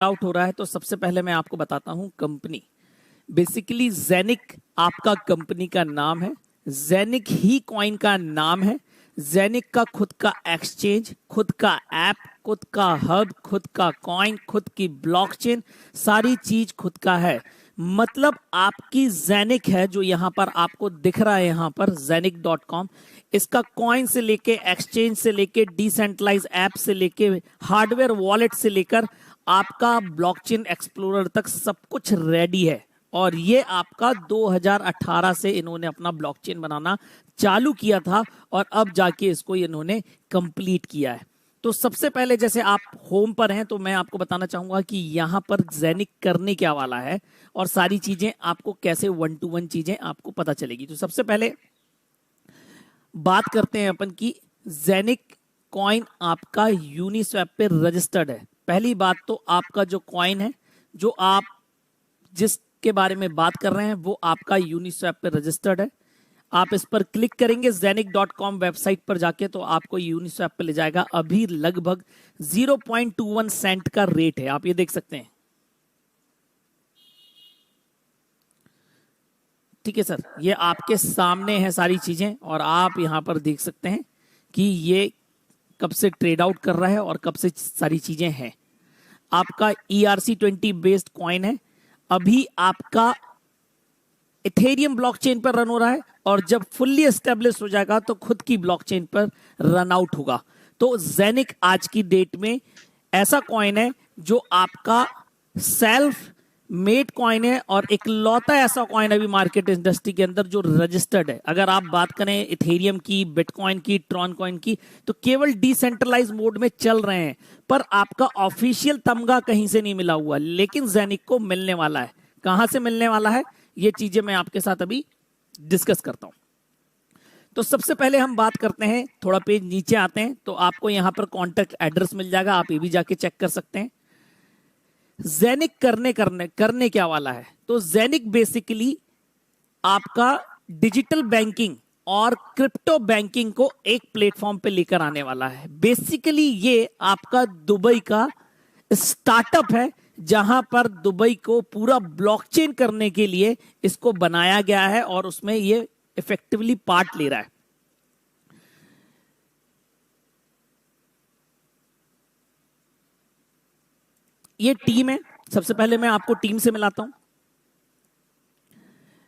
Out हो रहा है तो सबसे पहले मैं आपको बताता हूं कंपनी। बेसिकली जेनिक आपका कंपनी का नाम है, जेनिक ही कॉइन का नाम है। जेनिक का खुद का एक्सचेंज, खुद का ऐप, खुद का हब, खुद का कॉइन, खुद की ब्लॉकचेन, सारी चीज खुद का है। मतलब आपकी जेनिक है जो यहां पर आपको दिख रहा है, यहां पर जेनिक.com। इसका कॉइन से लेके, एक्सचेंज से लेके, डिसेंट्रलाइज ऐप से लेके, हार्डवेयर वॉलेट से लेकर आपका ब्लॉकचेन एक्सप्लोरर तक सब कुछ रेडी है। और ये आपका 2018 से इन्होंने अपना ब्लॉकचेन बनाना चालू किया था और अब जाके इसको इन्होंने कंप्लीट किया है। तो सबसे पहले जैसे आप होम पर हैं तो मैं आपको बताना चाहूंगा कि यहां पर जेनिक करने क्या वाला है और सारी चीजें आपको कैसे 1 to 1 चीजें आपको पता चलेगी। तो सबसे पहले बात करते हैं अपन की जेनिक कॉइन आपका यूनिस्वैप पे रजिस्टर्ड है। पहली बात तो आपका जो कॉइन है, जो आप जिसके बारे में बात कर रहे हैं, वो आपका यूनिस्वैप पे रजिस्टर्ड है। आप इस पर क्लिक करेंगे जेनिक.com वेबसाइट पर जाके तो आपको यूनिस्वैप पे ले जाएगा। अभी लगभग 0.21 सेंट का रेट है, आप ये देख सकते हैं। ठीक है सर, ये आपके सामने है सारी चीजें और आप यहां पर देख सकते हैं कि ये कब से ट्रेड आउट कर रहा है और कब से सारी चीजें हैं। आपका ERC20 बेस्ड कॉइन है, अभी आपका इथेरियम ब्लॉकचेन पर रन हो रहा है और जब फुल्ली एस्टेब्लिश हो जाएगा तो खुद की ब्लॉकचेन पर रन आउट होगा। तो जेनिक आज की डेट में ऐसा कॉइन है जो आपका सेल्फ मेड कॉइन है और इकलौता ऐसा कॉइन अभी मार्केट इंडस्ट्री के अंदर जो रजिस्टर्ड है। अगर आप बात करें इथेरियम की, बिटकॉइन की, ट्रॉन कॉइन की, तो केवल डिसेंट्रलाइज मोड में चल रहे हैं, पर आपका ऑफिशियल तमगा कहीं से नहीं मिला हुआ। लेकिन जेनिक को मिलने वाला है। कहां से मिलने वाला है ये चीजें मैं आपके साथ अभी डिस्कस करता हूं। तो सबसे पहले हम बात करते हैं, थोड़ा पेज नीचे आते हैं तो आपको यहां पर कॉन्टेक्ट एड्रेस मिल जाएगा, आप ये भी जाके चेक कर सकते हैं। जेनिक करने क्या वाला है, तो जेनिक बेसिकली आपका डिजिटल बैंकिंग और क्रिप्टो बैंकिंग को एक प्लेटफॉर्म पे लेकर आने वाला है। बेसिकली ये आपका दुबई का स्टार्टअप है जहां पर दुबई को पूरा ब्लॉकचेन करने के लिए इसको बनाया गया है और उसमें ये इफेक्टिवली पार्ट ले रहा है। ये टीम है, सबसे पहले मैं आपको टीम से मिलाता हूं।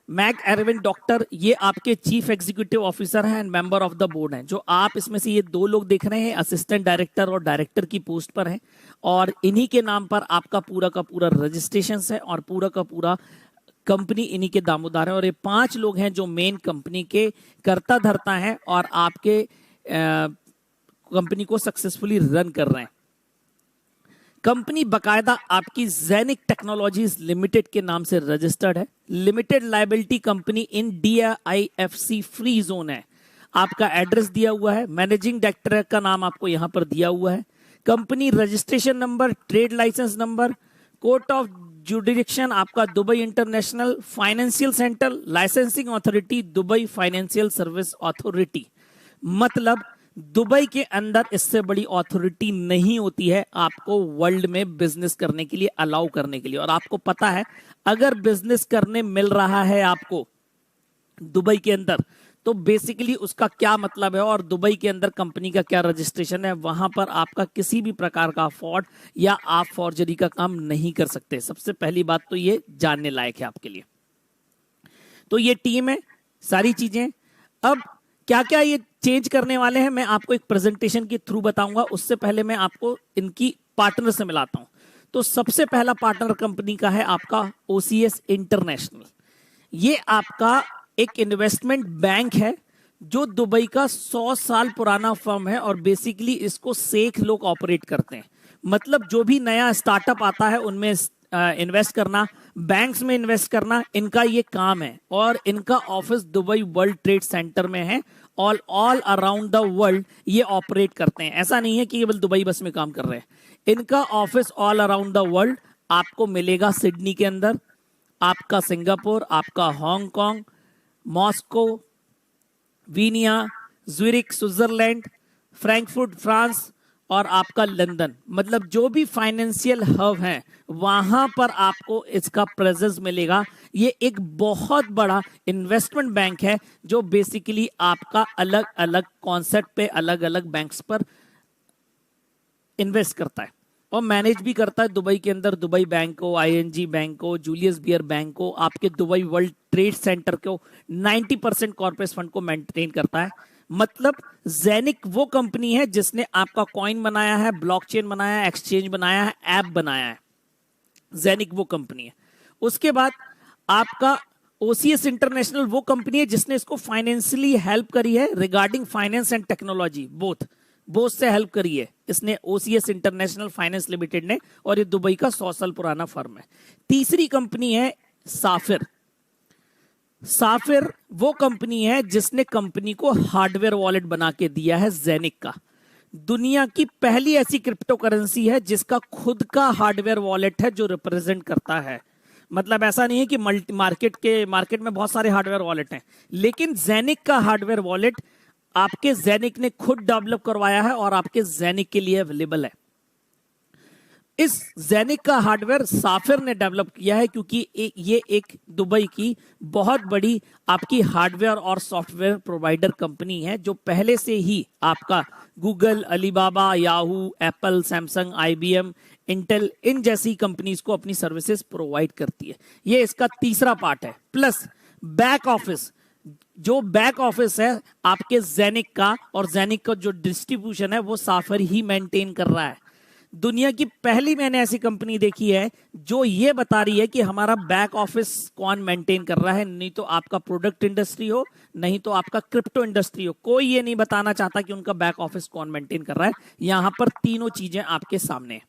मैक एरविन डॉक्टर, ये आपके चीफ एग्जीक्यूटिव ऑफिसर हैं and member of the board हैं। जो आप इसमें से ये 2 लोग देख रहे हैं, असिस्टेंट डायरेक्टर और डायरेक्टर की पोस्ट पर हैं और इन्हीं के नाम पर आपका पूरा का पूरा रजिस्ट्रेशन है और पूरा का पूरा कंपनी इन्हीं के दामोदार है। और ये 5 लोग हैं जो मेन कंपनी के कर्ता धर्ता हैं और आपके कंपनी को सक्सेसफुली रन कर रहे हैं। कंपनी बकायदा आपकी जेनिक टेक्नोलॉजीज लिमिटेड के नाम से रजिस्टर्ड है। लिमिटेड लायबिलिटी कंपनी इन DIFC फ्री जोन है। आपका एड्रेस दिया हुआ है, मैनेजिंग डायरेक्टर का नाम आपको यहां पर दिया हुआ है, company registration number, trade licence number, court of jurisdiction आपका Dubai international financial centre, licensing authority Dubai financial service authority. मतलब दुबई के अंदर इससे बड़ी अथॉरिटी नहीं होती है आपको वर्ल्ड में बिजनेस करने के लिए अलाउ करने के लिए। और आपको पता है अगर बिजनेस करने मिल रहा है आपको दुबई के अंदर तो बेसिकली उसका क्या मतलब है और दुबई के अंदर कंपनी का क्या रजिस्ट्रेशन है, वहां पर आपका किसी भी प्रकार का फ्रॉड या आप फॉर्जरी का काम नहीं कर सकते। सबसे पहली बात तो ये जानने लायक है आपके लिए। तो ये टीम है, सारी चीजें। अब क्या क्या ये चेंज करने वाले हैं मैं आपको एक प्रेजेंटेशन के थ्रू बताऊंगा। उससे पहले मैं आपको इनकी पार्टनर से मिलाता हूं। तो सबसे पहला पार्टनर कंपनी का है आपका OCS इंटरनेशनल। ये आपका एक इन्वेस्टमेंट बैंक है जो दुबई का 100 साल पुराना फर्म है और बेसिकली इसको शेख लोग ऑपरेट करते हैं। मतलब जो भी नया स्टार्टअप आता है उनमें इन्वेस्ट करना, बैंक्स में इन्वेस्ट करना, इनका ये काम है। और इनका office Dubai world trade centre में है। ऑल अराउंड द वर्ल्ड ये ऑपरेट करते हैं। ऐसा नहीं है कि केवल दुबई बस में काम कर रहे हैं, इनका office all around the world आपको मिलेगा। सिडनी के अंदर, आपका सिंगापुर, आपका Hong Kong, Moscow, Vienna, Zurich Switzerland, Frankfurt France और आपका लंदन, मतलब जो भी फाइनेंशियल हब है वहां पर आपको इसका प्रेजेंस मिलेगा। ये एक बहुत बड़ा इन्वेस्टमेंट बैंक है जो बेसिकली आपका अलग अलग कॉन्सेप्ट पे अलग अलग बैंक्स पर इन्वेस्ट करता है और मैनेज भी करता है। दुबई के अंदर दुबई बैंक को, आईएनजी बैंक को, जूलियस बियर बैंक को, आपके दुबई वर्ल्ड ट्रेड सेंटर को, 90% कॉर्पोरेट फंड को मेंटेन करता है। मतलब जेनिक वो कंपनी है जिसने आपका कॉइन बनाया है, ब्लॉकचेन बनाया है, एक्सचेंज बनाया है, ऐप बनाया है। जेनिक वो कंपनी है। उसके बाद आपका ओसीएस इंटरनेशनल वो कंपनी है जिसने इसको फाइनेंशियली हेल्प करी है regarding finance and technology, both से हेल्प करी है इसने, ओसीएस इंटरनेशनल फाइनेंस लिमिटेड ने, और ये दुबई का 100 साल पुराना फर्म है। तीसरी कंपनी है साफिर। साफिर वो कंपनी है जिसने कंपनी को हार्डवेयर वॉलेट बना के दिया है जेनिक का। दुनिया की पहली ऐसी क्रिप्टो करेंसी है जिसका खुद का हार्डवेयर वॉलेट है जो रिप्रेजेंट करता है। मतलब ऐसा नहीं है कि मार्केट में बहुत सारे हार्डवेयर वॉलेट हैं, लेकिन जेनिक का हार्डवेयर वॉलेट आपके जेनिक ने खुद डेवलप करवाया है और आपके जेनिक के लिए अवेलेबल है। इस जेनिक का हार्डवेयर साफिर ने डेवलप किया है क्योंकि ये एक दुबई की बहुत बड़ी आपकी हार्डवेयर और सॉफ्टवेयर प्रोवाइडर कंपनी है जो पहले से ही आपका Google, Alibaba, Yahoo, Apple, Samsung, IBM, Intel, इन जैसी कंपनीज को अपनी सर्विसेज प्रोवाइड करती है। ये इसका तीसरा पार्ट है। प्लस बैक ऑफिस, जो बैक ऑफिस है आपके जेनिक का, और जेनिक का जो डिस्ट्रीब्यूशन है वो साफिर ही मेंटेन कर रहा है। दुनिया की पहली मैंने ऐसी कंपनी देखी है जो ये बता रही है कि हमारा बैक ऑफिस कौन मेंटेन कर रहा है। नहीं तो आपका प्रोडक्ट इंडस्ट्री हो, नहीं तो आपका क्रिप्टो इंडस्ट्री हो, कोई ये नहीं बताना चाहता कि उनका बैक ऑफिस कौन मेंटेन कर रहा है। यहां पर तीनों चीजें आपके सामने हैं।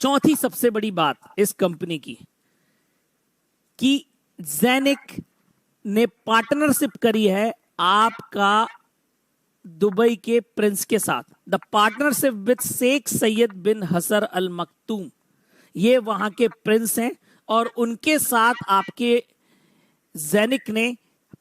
चौथी सबसे बड़ी बात इस कंपनी की कि जेनिक ने पार्टनरशिप करी है आपका दुबई के प्रिंस के साथ। The partnership with Sheikh Saeed bin Hasan Al Makhdoom, ये वहां के प्रिंस हैं और उनके साथ आपके जेनिक ने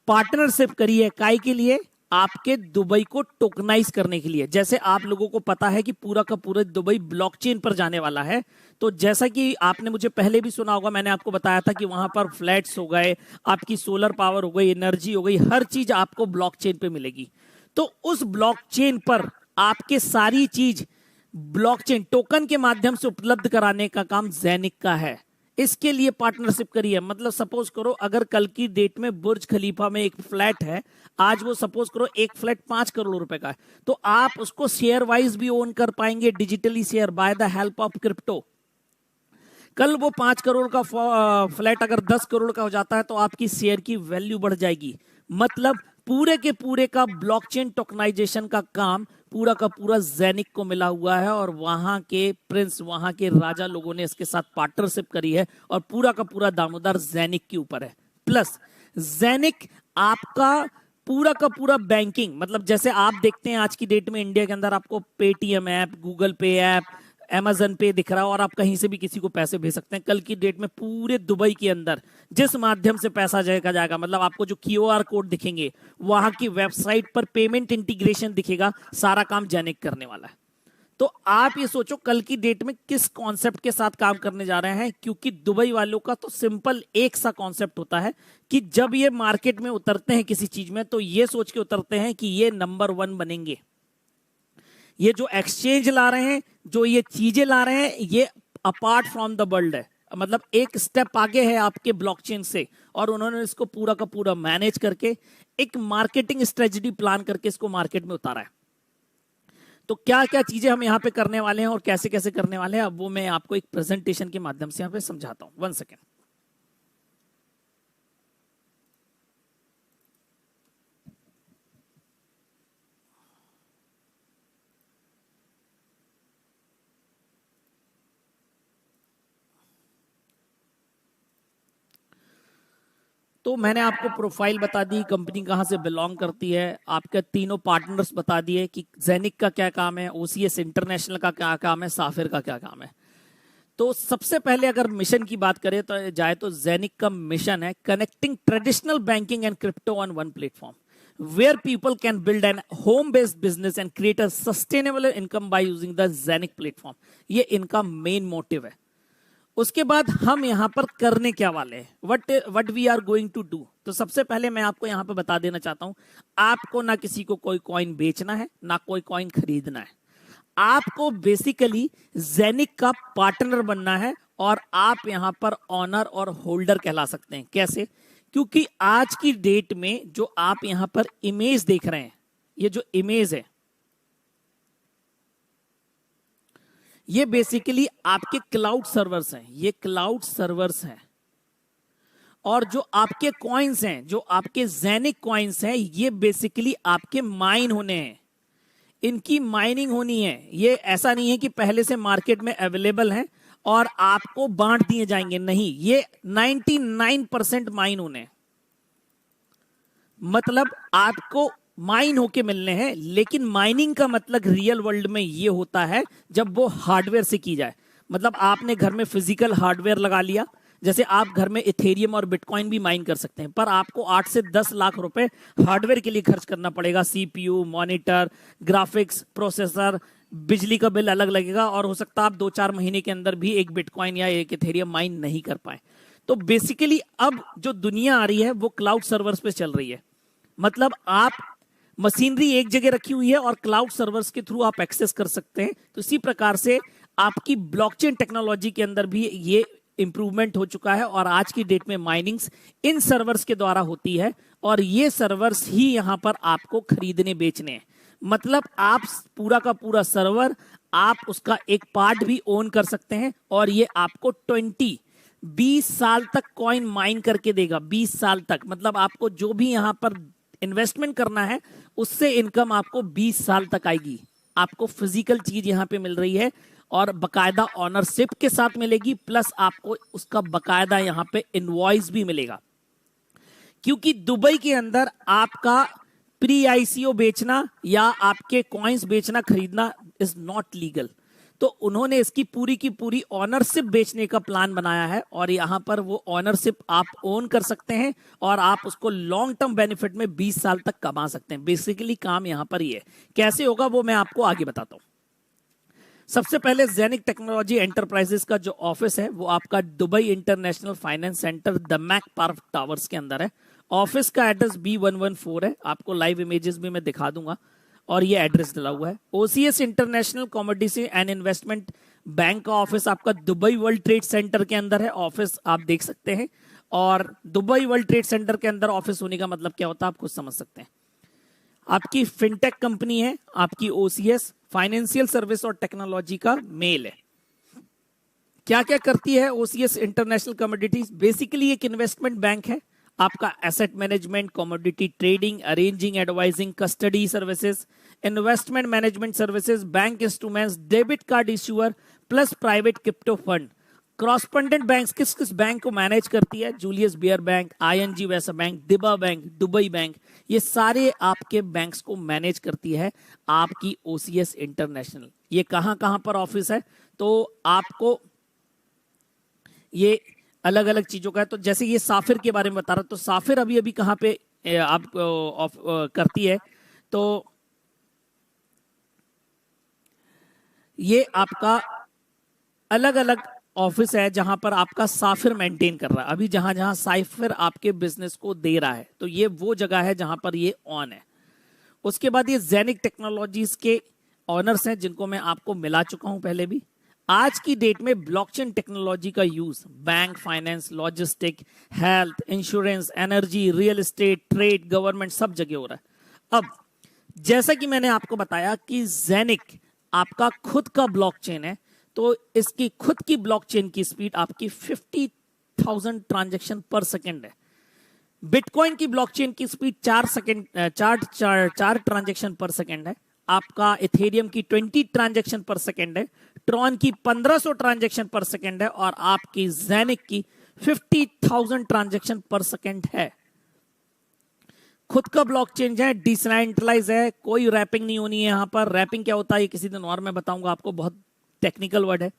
पार्टनरशिप करी है। काय के लिए? आपके दुबई को टोकनाइज करने के लिए। जैसे आप लोगों को पता है कि पूरा का पूरा दुबई ब्लॉकचेन पर जाने वाला है, तो जैसा कि आपने मुझे पहले भी सुना होगा, मैंने आपको बताया था कि वहां पर फ्लैट्स हो गए, आपकी सोलर पावर हो गई, एनर्जी हो गई, हर चीज आपको ब्लॉकचेन पे मिलेगी। तो उस ब्लॉकचेन पर आपके सारी चीज ब्लॉकचेन टोकन के माध्यम से उपलब्ध कराने का काम जेनिक का है। इसके लिए पार्टनरशिप करी है। मतलब सपोज करो अगर कल की डेट में बुर्ज खलीफा में एक फ्लैट है, आज वो सपोज करो एक फ्लैट 5 करोड़ रुपए का है, तो आप उसको शेयर वाइज भी ओन कर पाएंगे, digitally share, by the help of crypto. कल वो 5 करोड़ का फ्लैट अगर 10 करोड़ का हो जाता है तो आपकी शेयर की वैल्यू बढ़ जाएगी। मतलब पूरे के पूरे का ब्लॉकचेन टोकनाइजेशन का काम पूरा का पूरा जेनिक को मिला हुआ है और वहां के प्रिंस, वहां के राजा लोगों ने इसके साथ पार्टनरशिप करी है और पूरा का पूरा दामोदर जेनिक के ऊपर है। प्लस जेनिक आपका पूरा का पूरा बैंकिंग, मतलब जैसे आप देखते हैं आज की डेट में इंडिया के अंदर आपको पेटीएम ऐप, गूगल पे ऐप, अमेजन पे दिख रहा है और आप कहीं से भी किसी को पैसे भेज सकते हैं। कल की डेट में पूरे दुबई के अंदर जिस माध्यम से पैसा जाएगा, मतलब आपको जो क्यूआर कोड दिखेंगे, वहां की वेबसाइट पर पेमेंट इंटीग्रेशन दिखेगा, सारा काम जेनिक करने वाला है। तो आप ये सोचो कल की डेट में किस कॉन्सेप्ट के साथ काम करने जा रहे हैं, क्योंकि दुबई वालों का तो सिंपल एक सा कॉन्सेप्ट होता है कि जब ये मार्केट में उतरते हैं किसी चीज में, तो ये सोच के उतरते हैं कि ये नंबर 1 बनेंगे। ये जो एक्सचेंज ला रहे हैं, जो ये चीजें ला रहे हैं, ये अपार्ट फ्रॉम द वर्ल्ड है, मतलब एक स्टेप आगे है आपके ब्लॉकचेन से, और उन्होंने इसको पूरा का पूरा मैनेज करके एक मार्केटिंग स्ट्रेटजी प्लान करके इसको मार्केट में उतारा है। तो क्या क्या चीजें हम यहाँ पे करने वाले हैं और कैसे कैसे करने वाले हैं, अब वो मैं आपको एक प्रेजेंटेशन के माध्यम से यहाँ पे समझाता हूं। 1 सेकेंड। तो मैंने आपको प्रोफाइल बता दी, कंपनी कहां से बिलोंग करती है, आपके तीनों पार्टनर्स बता दिए कि जेनिक का क्या काम है, ओसीएस इंटरनेशनल का क्या काम है, साफिर का क्या काम है। तो सबसे पहले अगर मिशन की बात करें तो जेनिक का मिशन है connecting traditional banking and crypto on one platform. where people can build an home based business and create a sustainable income by using the Zenix platform। ये इनका मेन मोटिव है। उसके बाद हम यहां पर करने क्या वाले हैं, what we are going to do. तो सबसे पहले मैं आपको यहां पर बता देना चाहता हूं, आपको ना किसी को कोई कॉइन बेचना है ना कोई कॉइन खरीदना है। आपको बेसिकली जेनिक का पार्टनर बनना है और आप यहां पर ऑनर और होल्डर कहला सकते हैं। कैसे? क्योंकि आज की डेट में जो आप यहां पर इमेज देख रहे हैं, ये जो इमेज है ये बेसिकली आपके क्लाउड सर्वर्स हैं, ये क्लाउड सर्वर्स हैं। और जो आपके कॉइन्स हैं, जो आपके जेनिक कॉइन्स हैं, ये बेसिकली आपके माइन होने हैं, इनकी माइनिंग होनी है। ये ऐसा नहीं है कि पहले से मार्केट में अवेलेबल हैं और आपको बांट दिए जाएंगे, नहीं, ये 99% माइन होने हैं। मतलब आपको माइन होके मिलने हैं, लेकिन माइनिंग का मतलब रियल वर्ल्ड में ये होता है जब वो हार्डवेयर से की जाए। मतलब आपने घर में फिजिकल हार्डवेयर लगा लिया, जैसे आप घर में इथेरियम और बिटकॉइन भी माइन कर सकते हैं, पर आपको 8 से 10 लाख रुपए हार्डवेयर के लिए खर्च करना पड़ेगा। सीपीयू, मॉनिटर, ग्राफिक्स, प्रोसेसर, बिजली का बिल अलग लगेगा, और हो सकता है आप 2-4 महीने के अंदर भी एक बिटकॉइन या एक इथेरियम माइन नहीं कर पाए। तो बेसिकली अब जो दुनिया आ रही है वो क्लाउड सर्वर्स पे चल रही है। मतलब आप मशीनरी एक जगह रखी हुई है और क्लाउड सर्वर्स के थ्रू आप एक्सेस कर सकते हैं। तो इसी प्रकार से आपकी ब्लॉकचेन टेक्नोलॉजी के अंदर भी ये इंप्रूवमेंट हो चुका है, और आज की डेट में माइनिंग्स इन सर्वर्स के द्वारा होती है, और ये सर्वर्स ही यहां पर आपको खरीदने बेचने हैं। मतलब आप पूरा का पूरा सर्वर, आप उसका एक पार्ट भी ओन कर सकते हैं, और ये आपको 20 साल तक कॉइन माइन करके देगा। 20 साल तक, मतलब आपको जो भी यहां पर इन्वेस्टमेंट करना है उससे इनकम आपको 20 साल तक आएगी। आपको फिजिकल चीज यहां पे मिल रही है और बकायदा ऑनरशिप के साथ मिलेगी, प्लस आपको उसका बकायदा यहां पे इनवॉइस भी मिलेगा। क्योंकि दुबई के अंदर आपका प्री आईसीओ बेचना या आपके कॉइन्स बेचना खरीदना इज नॉट लीगल। तो उन्होंने इसकी पूरी की पूरी ऑनरशिप बेचने का प्लान बनाया है, और यहां पर वो ऑनरशिप आप ओन कर सकते हैं और आप उसको लॉन्ग टर्म बेनिफिट में 20 साल तक कमा सकते हैं। बेसिकली काम यहां पर ये है। कैसे होगा वो मैं आपको आगे बताता हूं। सबसे पहले जेनिक टेक्नोलॉजी एंटरप्राइजेस का जो ऑफिस है वो आपका Dubai international finance centre Damac park towers के अंदर है। ऑफिस का एड्रेस B114 है, आपको लाइव इमेजेस भी मैं दिखा दूंगा, और ये एड्रेस डला हुआ है। OCS international commodity and investment bank का ऑफिस आपका दुबई वर्ल्ड ट्रेड सेंटर के अंदर है। ऑफिस आप देख सकते हैं, और दुबई वर्ल्ड ट्रेड सेंटर के अंदर ऑफिस होने का मतलब क्या होता है आप खुद समझ सकते हैं। आपकी फिनटेक कंपनी है आपकी ओसीएस, फाइनेंशियल सर्विस और टेक्नोलॉजी का मेल है। क्या क्या करती है ओसीएस इंटरनेशनल कमोडिटीज? बेसिकली एक इन्वेस्टमेंट बैंक है। आपका asset management, commodity trading, arranging, advising, custody services, investment management services, bank instruments, debit card issuer, plus private crypto fund. Correspondent bank किस किस बैंक को मैनेज करती है? जूलियस बियर बैंक, आईएनजी वैसा बैंक, दिबा बैंक, दुबई बैंक, ये सारे आपके बैंक्स को मैनेज करती है आपकी ओसीएस इंटरनेशनल। ये कहां कहां पर ऑफिस है तो आपको ये अलग अलग चीजों का है। तो जैसे ये साफिर के बारे में बता रहा, तो साफिर अभी अभी कहां पे आप करती है? तो ये आपका अलग अलग ऑफिस है जहां पर आपका साफिर मेंटेन कर रहा है। अभी जहां जहां साइफिर आपके बिजनेस को दे रहा है, तो ये वो जगह है जहां पर ये ऑन है। उसके बाद ये जेनिक टेक्नोलॉजीज के ऑनर्स हैं जिनको मैं आपको मिला चुका हूं पहले भी। आज की डेट में ब्लॉकचेन टेक्नोलॉजी का use bank, finance, logistic, health, insurance, energy, real estate, trade, government सब जगह हो रहा है। अब जैसा कि मैंने आपको बताया कि जेनिक आपका खुद का ब्लॉकचेन है, तो इसकी खुद की ब्लॉकचेन की स्पीड आपकी 50,000 ट्रांजैक्शन पर सेकेंड है। बिटकॉइन की ब्लॉकचेन की स्पीड 4 ट्रांजैक्शन पर सेकेंड है। आपका इथेरियम की 20 ट्रांजैक्शन पर सेकेंड है। ट्रॉन की 1500 ट्रांजैक्शन पर सेकेंड है, और आपकी जेनिक की 50,000 ट्रांजैक्शन पर सेकेंड है। खुद का ब्लॉकचेन है, डिसेंट्रलाइज है, कोई रैपिंग नहीं होनी है। यहां पर रैपिंग क्या होता है ये किसी दिन और मैं बताऊंगा आपको, बहुत टेक्निकल वर्ड है।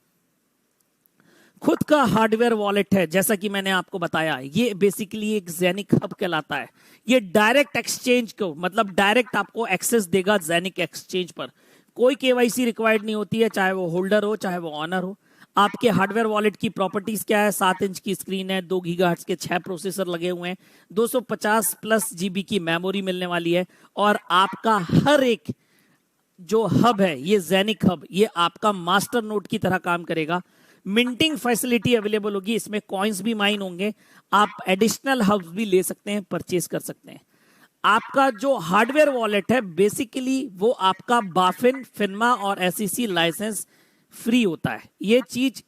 खुद का हार्डवेयर वॉलेट है, जैसा कि मैंने आपको बताया, ये बेसिकली एक जेनिक हब कहलाता है। ये डायरेक्ट एक्सचेंज को, मतलब डायरेक्ट आपको एक्सेस देगा जेनिक एक्सचेंज पर। कोई केवाईसी रिक्वायर्ड नहीं होती है, चाहे वो होल्डर हो चाहे वो ऑनर हो। आपके हार्डवेयर वॉलेट की प्रॉपर्टीज क्या है? 7 इंच की स्क्रीन है, 2 गीगाहर्ट्ज के 6 प्रोसेसर लगे हुए हैं, 250 प्लस जीबी की मेमोरी मिलने वाली है, और आपका हर एक जो हब है, ये जेनिक हब, ये आपका मास्टर नोड की तरह काम करेगा। मिंटिंग फैसिलिटी अवेलेबल होगी, इसमें कॉइन्स भी माइन होंगे, आप एडिशनल हब्स भी ले सकते हैं, परचेज कर सकते हैं। आपका जो हार्डवेयर वॉलेट है बेसिकली वो आपका बाफिन, फिनमा और एसईसी लाइसेंस फ्री होता है। ये चीज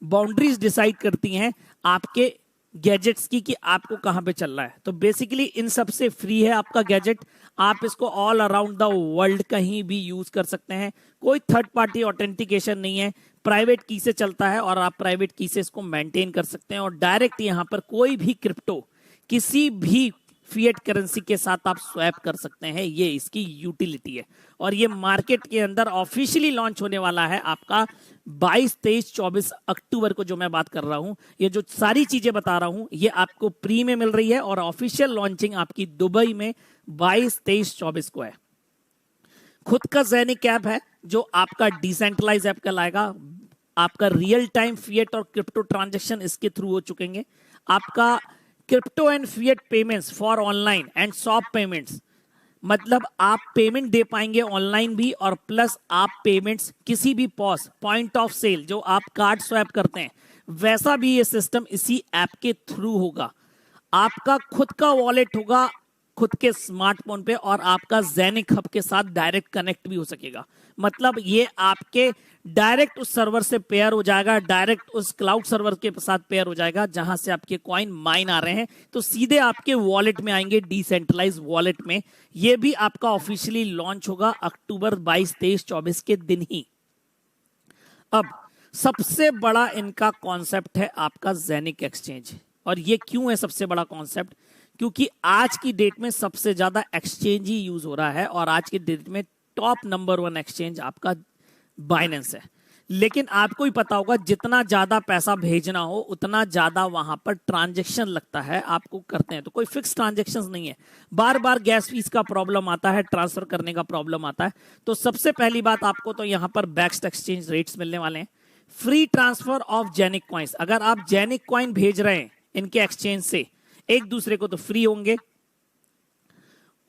बाउंड्रीज डिसाइड करती हैं आपके गैजेट्स की कि आपको कहां पे चलना है। तो बेसिकली इन सब से फ्री है आपका गैजेट। आप इसको ऑल अराउंड द वर्ल्ड कहीं भी यूज कर सकते हैं। कोई थर्ड पार्टी ऑथेंटिकेशन नहीं है, प्राइवेट की से चलता है और आप प्राइवेट की से इसको मेंटेन कर सकते हैं। और डायरेक्ट यहां पर कोई भी क्रिप्टो किसी भी फिएट करेंसी के साथ आप स्वैप कर सकते हैं, ये इसकी यूटिलिटी है। और ये मार्केट के अंदर ऑफिशियली लॉन्च होने वाला है आपका 22, 23, 24 अक्टूबर को। जो मैं बात कर रहा हूं, ये जो सारी चीजें बता रहा हूं, ये आपको प्री में मिल रही है और ऑफिशियल लॉन्चिंग आपकी दुबई में 22, 23, 24 को है। खुद का जेनिक ऐप है जो आपका डिसेंट्रलाइज ऐप कहलाएगा। आपका रियल टाइम फिएट और क्रिप्टो ट्रांजैक्शन इसके थ्रू हो चुकेंगे। आपका crypto and fiat payments for online and shop payments, मतलब आप पेमेंट दे पाएंगे ऑनलाइन भी, और प्लस आप पेमेंट्स किसी भी पॉस पॉइंट ऑफ सेल जो आप कार्ड स्वैप करते हैं वैसा भी ये सिस्टम इसी ऐप के थ्रू होगा। आपका खुद का वॉलेट होगा खुद के स्मार्टफोन पे, और आपका जेनिक हब के साथ डायरेक्ट कनेक्ट भी हो सकेगा। मतलब ये आपके डायरेक्ट उस सर्वर से पेयर हो जाएगा, डायरेक्ट उस क्लाउड सर्वर के साथ पेयर हो जाएगा जहां से आपके कॉइन माइन आ रहे हैं, तो सीधे आपके वॉलेट में आएंगे, डिसेंट्रलाइज वॉलेट में। ये भी आपका ऑफिशियली लॉन्च होगा अक्टूबर 22, 23, 24 के दिन ही। अब सबसे बड़ा इनका कॉन्सेप्ट है आपका जेनिक एक्सचेंज। और ये क्यों है सबसे बड़ा कॉन्सेप्ट? क्योंकि आज की डेट में सबसे ज्यादा एक्सचेंज ही यूज हो रहा है, और आज की डेट में टॉप नंबर 1 एक्सचेंज आपका बाइनेंस है। लेकिन आपको ही पता होगा, जितना ज्यादा पैसा भेजना हो उतना ज्यादा वहां पर ट्रांजैक्शन लगता है, आपको करते हैं तो कोई फिक्स ट्रांजैक्शंस नहीं है। बार बार गैस फीस का प्रॉब्लम आता है, ट्रांसफर करने का प्रॉब्लम आता है। तो सबसे पहली बात, आपको तो यहां पर बेस्ट एक्सचेंज रेट्स मिलने वाले हैं। Free transfer of Genic coins, अगर आप जेनिक कॉइन भेज रहे हैं इनके एक्सचेंज से एक दूसरे को, तो फ्री होंगे।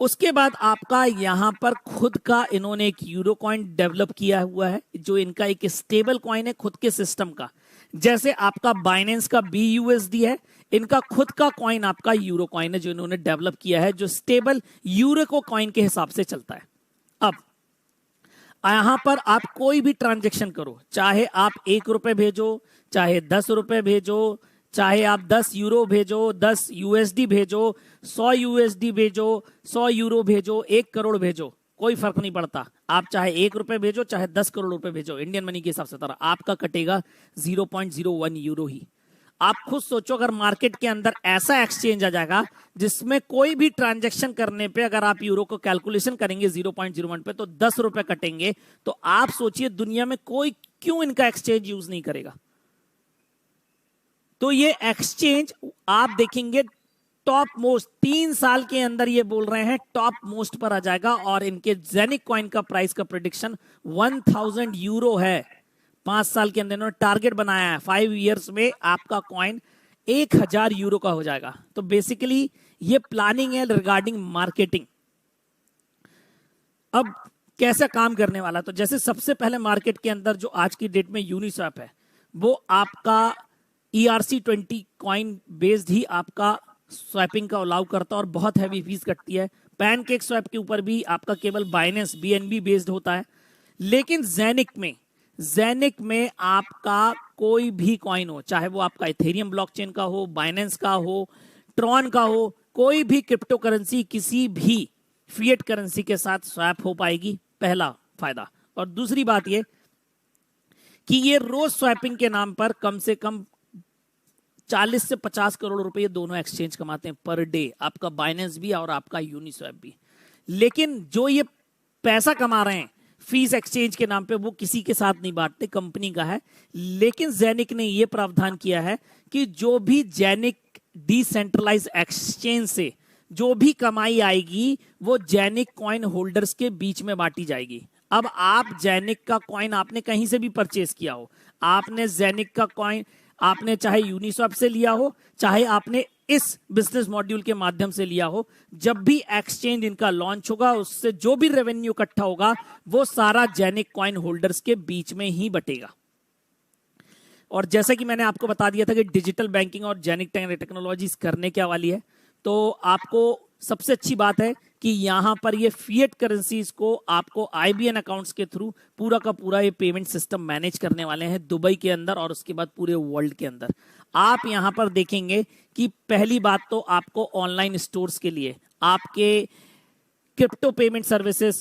उसके बाद आपका यहां पर खुद का इन्होंने एक यूरो कॉइन डेवलप किया हुआ है, जो इनका एक स्टेबल कॉइन है खुद के सिस्टम का। जैसे आपका बाइनेंस का BUSD है, इनका खुद का कॉइन आपका यूरो कॉइन है जो इन्होंने डेवलप किया है, जो स्टेबल यूरो को कॉइन के हिसाब से चलता है। अब यहां पर आप कोई भी ट्रांजेक्शन करो, चाहे आप ₹1 भेजो, चाहे ₹10 भेजो, चाहे आप 10 यूरो भेजो, 10 USD भेजो, 100 USD भेजो, 100 यूरो भेजो, 1 करोड़ भेजो, कोई फर्क नहीं पड़ता। आप चाहे ₹1 भेजो, चाहे 10 करोड़ रुपए भेजो, इंडियन मनी के हिसाब से तरह आपका कटेगा 0.01 यूरो ही। आप खुद सोचो, अगर मार्केट के अंदर ऐसा एक्सचेंज आ जाएगा जिसमें कोई भी ट्रांजैक्शन करने पे अगर आप यूरो को कैलकुलेशन करेंगे 0.01 पे तो ₹10 कटेंगे, तो आप सोचिए दुनिया में कोई क्यों इनका एक्सचेंज यूज नहीं करेगा। तो ये एक्सचेंज आप देखेंगे टॉप मोस्ट, 3 साल के अंदर ये बोल रहे हैं टॉप मोस्ट पर आ जाएगा। और इनके जेनिक कॉइन का प्राइस का प्रेडिक्शन 1000 यूरो है। 5 साल के अंदर इन्होंने टारगेट बनाया है, 5 इयर्स में आपका कॉइन 1000 यूरो का हो जाएगा। तो बेसिकली ये प्लानिंग है रिगार्डिंग मार्केटिंग। अब कैसे काम करने वाला, तो जैसे सबसे पहले मार्केट के अंदर जो आज की डेट में यूनिस्वैप है, वो आपका ERC20 कॉइन बेस्ड ही आपका स्वैपिंग का अलाउ करता है और बहुत हैवी फीस कटती है। पैनकेक स्वैप के ऊपर भी आपका केवल बाइनेंस BNB बेस्ड होता है। लेकिन जेनिक में आपका कोई भी कॉइन हो, चाहे वो आपका इथेरियम ब्लॉकचेन का हो, बाइनेंस का हो, ट्रॉन का हो, कोई भी क्रिप्टो करेंसी किसी भी फिएट करेंसी के साथ स्वैप हो पाएगी, पहला फायदा। और दूसरी बात ये कि ये रोज स्वैपिंग के नाम पर कम से कम 40 से 50 करोड़ रुपए दोनों एक्सचेंज कमाते हैं पर डे, आपका बाइनेंस भी और आपका यूनिस्वैप भी। लेकिन जो ये पैसा कमा रहे हैं फीस एक्सचेंज के नाम पे वो किसी के साथ नहीं बांटते, कंपनी का है। लेकिन जेनिक ने ये प्रावधान किया है कि जो भी जेनिक डिसेंट्रलाइज एक्सचेंज से जो भी कमाई आएगी वो जेनिक कॉइन होल्डर्स के बीच में बांटी जाएगी। अब आप जेनिक का कॉइन आपने कहीं से भी परचेज किया हो, आपने जेनिक का कॉइन आपने चाहे यूनिस्वैप से लिया हो, चाहे आपने इस बिजनेस मॉड्यूल के माध्यम से लिया हो, जब भी एक्सचेंज इनका लॉन्च होगा उससे जो भी रेवेन्यू इकट्ठा होगा वो सारा जेनिक कॉइन होल्डर्स के बीच में ही बटेगा। और जैसा कि मैंने आपको बता दिया था कि डिजिटल बैंकिंग और जेनिक टेक्नोलॉजीज करने क्या वाली है, तो आपको सबसे अच्छी बात है कि यहां पर ये फिएट करेंसीज को आपको आईबीएन अकाउंट्स के थ्रू पूरा का पूरा ये पेमेंट सिस्टम मैनेज करने वाले हैं दुबई के अंदर और उसके बाद पूरे वर्ल्ड के अंदर। आप यहां पर देखेंगे कि पहली बात तो आपको ऑनलाइन स्टोर्स के लिए आपके crypto payment services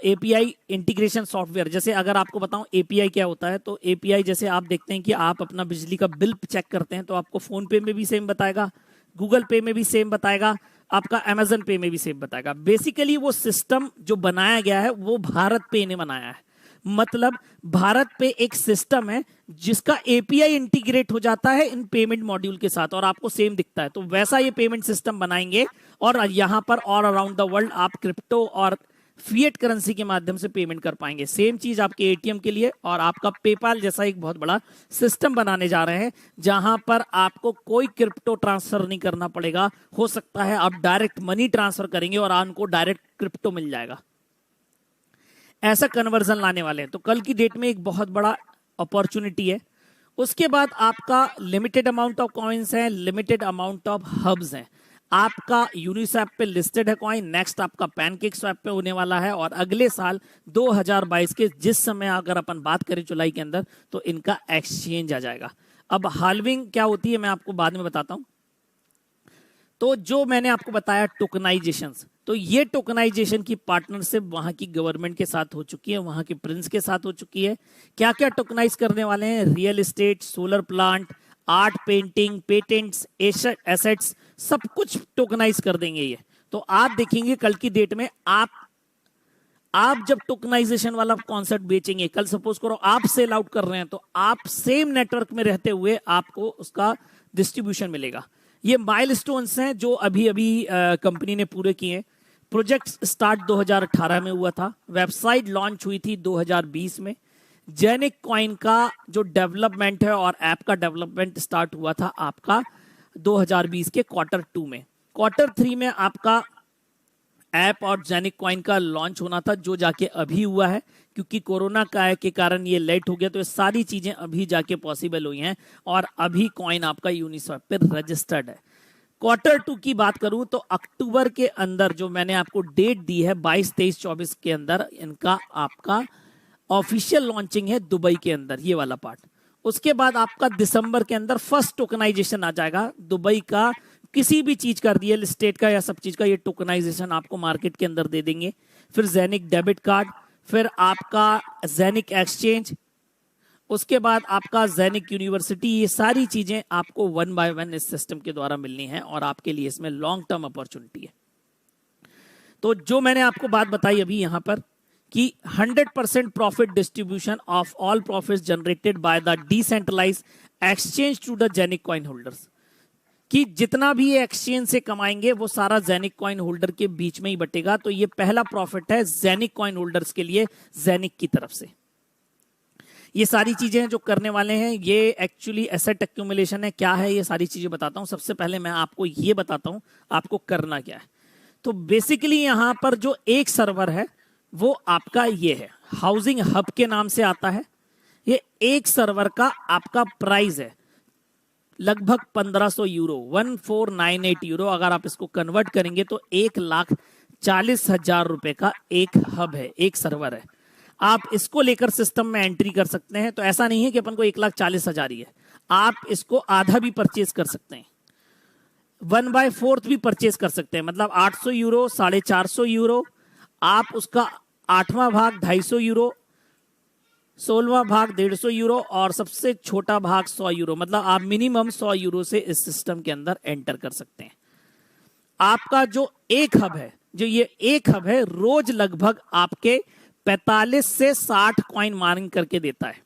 API integration software, जैसे अगर आपको बताऊं एपीआई क्या होता है, तो एपीआई जैसे आप देखते हैं कि आप अपना बिजली का बिल चेक करते हैं तो आपको फोन पे में भी सेम बताएगा, गूगल पे में भी सेम बताएगा, आपका अमेजन पे में भी सेम बताएगा। बेसिकली वो सिस्टम जो बनाया गया है वो भारत पे ने बनाया है। मतलब भारत पे एक सिस्टम है जिसका एपीआई इंटीग्रेट हो जाता है इन पेमेंट मॉड्यूल के साथ और आपको सेम दिखता है। तो वैसा ये पेमेंट सिस्टम बनाएंगे और यहां पर ऑल अराउंड द वर्ल्ड आप क्रिप्टो और फिएट करेंसी के माध्यम से पेमेंट कर पाएंगे। सेम चीज आपके एटीएम के लिए और आपका पेपाल जैसा एक बहुत बड़ा सिस्टम बनाने जा रहे हैं जहां पर आपको कोई क्रिप्टो ट्रांसफर नहीं करना पड़ेगा। हो सकता है आप डायरेक्ट मनी ट्रांसफर करेंगे और आपको डायरेक्ट क्रिप्टो मिल जाएगा। ऐसा कन्वर्जन लाने वाले हैं, तो कल की डेट में एक बहुत बड़ा अपॉर्चुनिटी है। उसके बाद आपका लिमिटेड अमाउंट ऑफ कॉइन्स है, लिमिटेड अमाउंट ऑफ हब्स हैं। आपका यूनिस्वैप पे लिस्टेड है कॉइन, नेक्स्ट आपका पैनकेक स्वैप पे होने वाला है और अगले साल 2022 के जिस समय अगर अपन बात करें जुलाई के अंदर तो इनका एक्सचेंज आ जाएगा। अब हाल्विंग क्या होती है मैं आपको बाद में बताता हूं। तो जो मैंने आपको बताया टोकनाइजेशन, तो ये टोकनाइजेशन की पार्टनरशिप वहां की गवर्नमेंट के साथ हो चुकी है, वहां के प्रिंस के साथ हो चुकी है। क्या क्या टोकनाइज करने वाले हैं? Real estate, solar plant, art, painting, patents, assets, सब कुछ टोकनाइज कर देंगे ये। तो आप देखेंगे कल की डेट में आप जब टोकनाइजेशन वाला कॉन्सेप्ट बेचेंगे, कल सपोज करो आप सेल आउट कर रहे हैं तो आप सेम नेटवर्क में रहते हुए आपको उसका डिस्ट्रीब्यूशन मिलेगा। ये माइलस्टोन्स हैं जो अभी अभी कंपनी ने पूरे किए। प्रोजेक्ट स्टार्ट 2018 में हुआ था, वेबसाइट लॉन्च हुई थी 2020 में। जेनिक कॉइन का जो डेवलपमेंट है और ऐप का डेवलपमेंट स्टार्ट हुआ था आपका 2020 के Q2 में। Q3 में आपका ऐप और जेनिक कॉइन का लॉन्च होना था जो जाके अभी हुआ है, क्योंकि कोरोना का के कारण ये लेट हो गया तो ये सारी चीजें अभी जाके पॉसिबल हुई हैं और अभी कॉइन आपका यूनिस्वैप पे रजिस्टर्ड है। Q2 की बात करूं तो अक्टूबर के अंदर जो मैंने आपको डेट दी है 22, 23, 24 के अंदर इनका आपका ऑफिशियल लॉन्चिंग है दुबई के अंदर, ये वाला पार्ट। उसके बाद आपका दिसंबर के अंदर फर्स्ट टोकनाइजेशन आ जाएगा दुबई का, किसी भी चीज का, रियल एस्टेट का या सब चीज का ये टोकनाइजेशन आपको मार्केट के अंदर दे देंगे। फिर जेनिक डेबिट कार्ड, फिर आपका जेनिक एक्सचेंज, उसके बाद आपका जेनिक यूनिवर्सिटी, ये सारी चीजें आपको 1 by 1 इस सिस्टम के द्वारा मिलनी है और आपके लिए इसमें लॉन्ग टर्म अपॉर्चुनिटी है। तो जो मैंने आपको बात बताई अभी यहां पर कि 100% profit distribution of all profits generated by the decentralised exchange to the Genic coin holders, कि जितना भी ये एक्सचेंज से कमाएंगे वो सारा जेनिक कॉइन होल्डर के बीच में ही बटेगा। तो ये पहला प्रॉफिट है जेनिक कॉइन होल्डर्स के लिए जेनिक की तरफ से। ये सारी चीजें जो करने वाले हैं ये एक्चुअली एसेट एक्यूमुलेशन है। क्या है ये सारी चीजें बताता हूं। सबसे पहले मैं आपको ये बताता हूं आपको करना क्या है। तो बेसिकली यहां पर जो एक सर्वर है वो आपका ये है, हाउसिंग हब के नाम से आता है। ये एक सर्वर का आपका प्राइस है लगभग 1500 यूरो, 1498 यूरो। अगर आप इसको कन्वर्ट करेंगे तो 1,40,000 रुपए का एक हब है, एक सर्वर है। आप इसको लेकर सिस्टम में एंट्री कर सकते हैं। तो ऐसा नहीं है कि अपन को 1,40,000 ही है, आप इसको आधा भी परचेज कर सकते हैं, 1/4 भी परचेज कर सकते हैं। मतलब 800 यूरो, 450 यूरो, आप उसका 8वां भाग 250 यूरो, 16वां भाग 150 यूरो और सबसे छोटा भाग 100 यूरो। मतलब आप मिनिमम 100 यूरो से इस सिस्टम के अंदर एंटर कर सकते हैं। आपका जो एक हब है, जो ये एक हब है, रोज लगभग आपके 45 से 60 कॉइन माइनिंग करके देता है।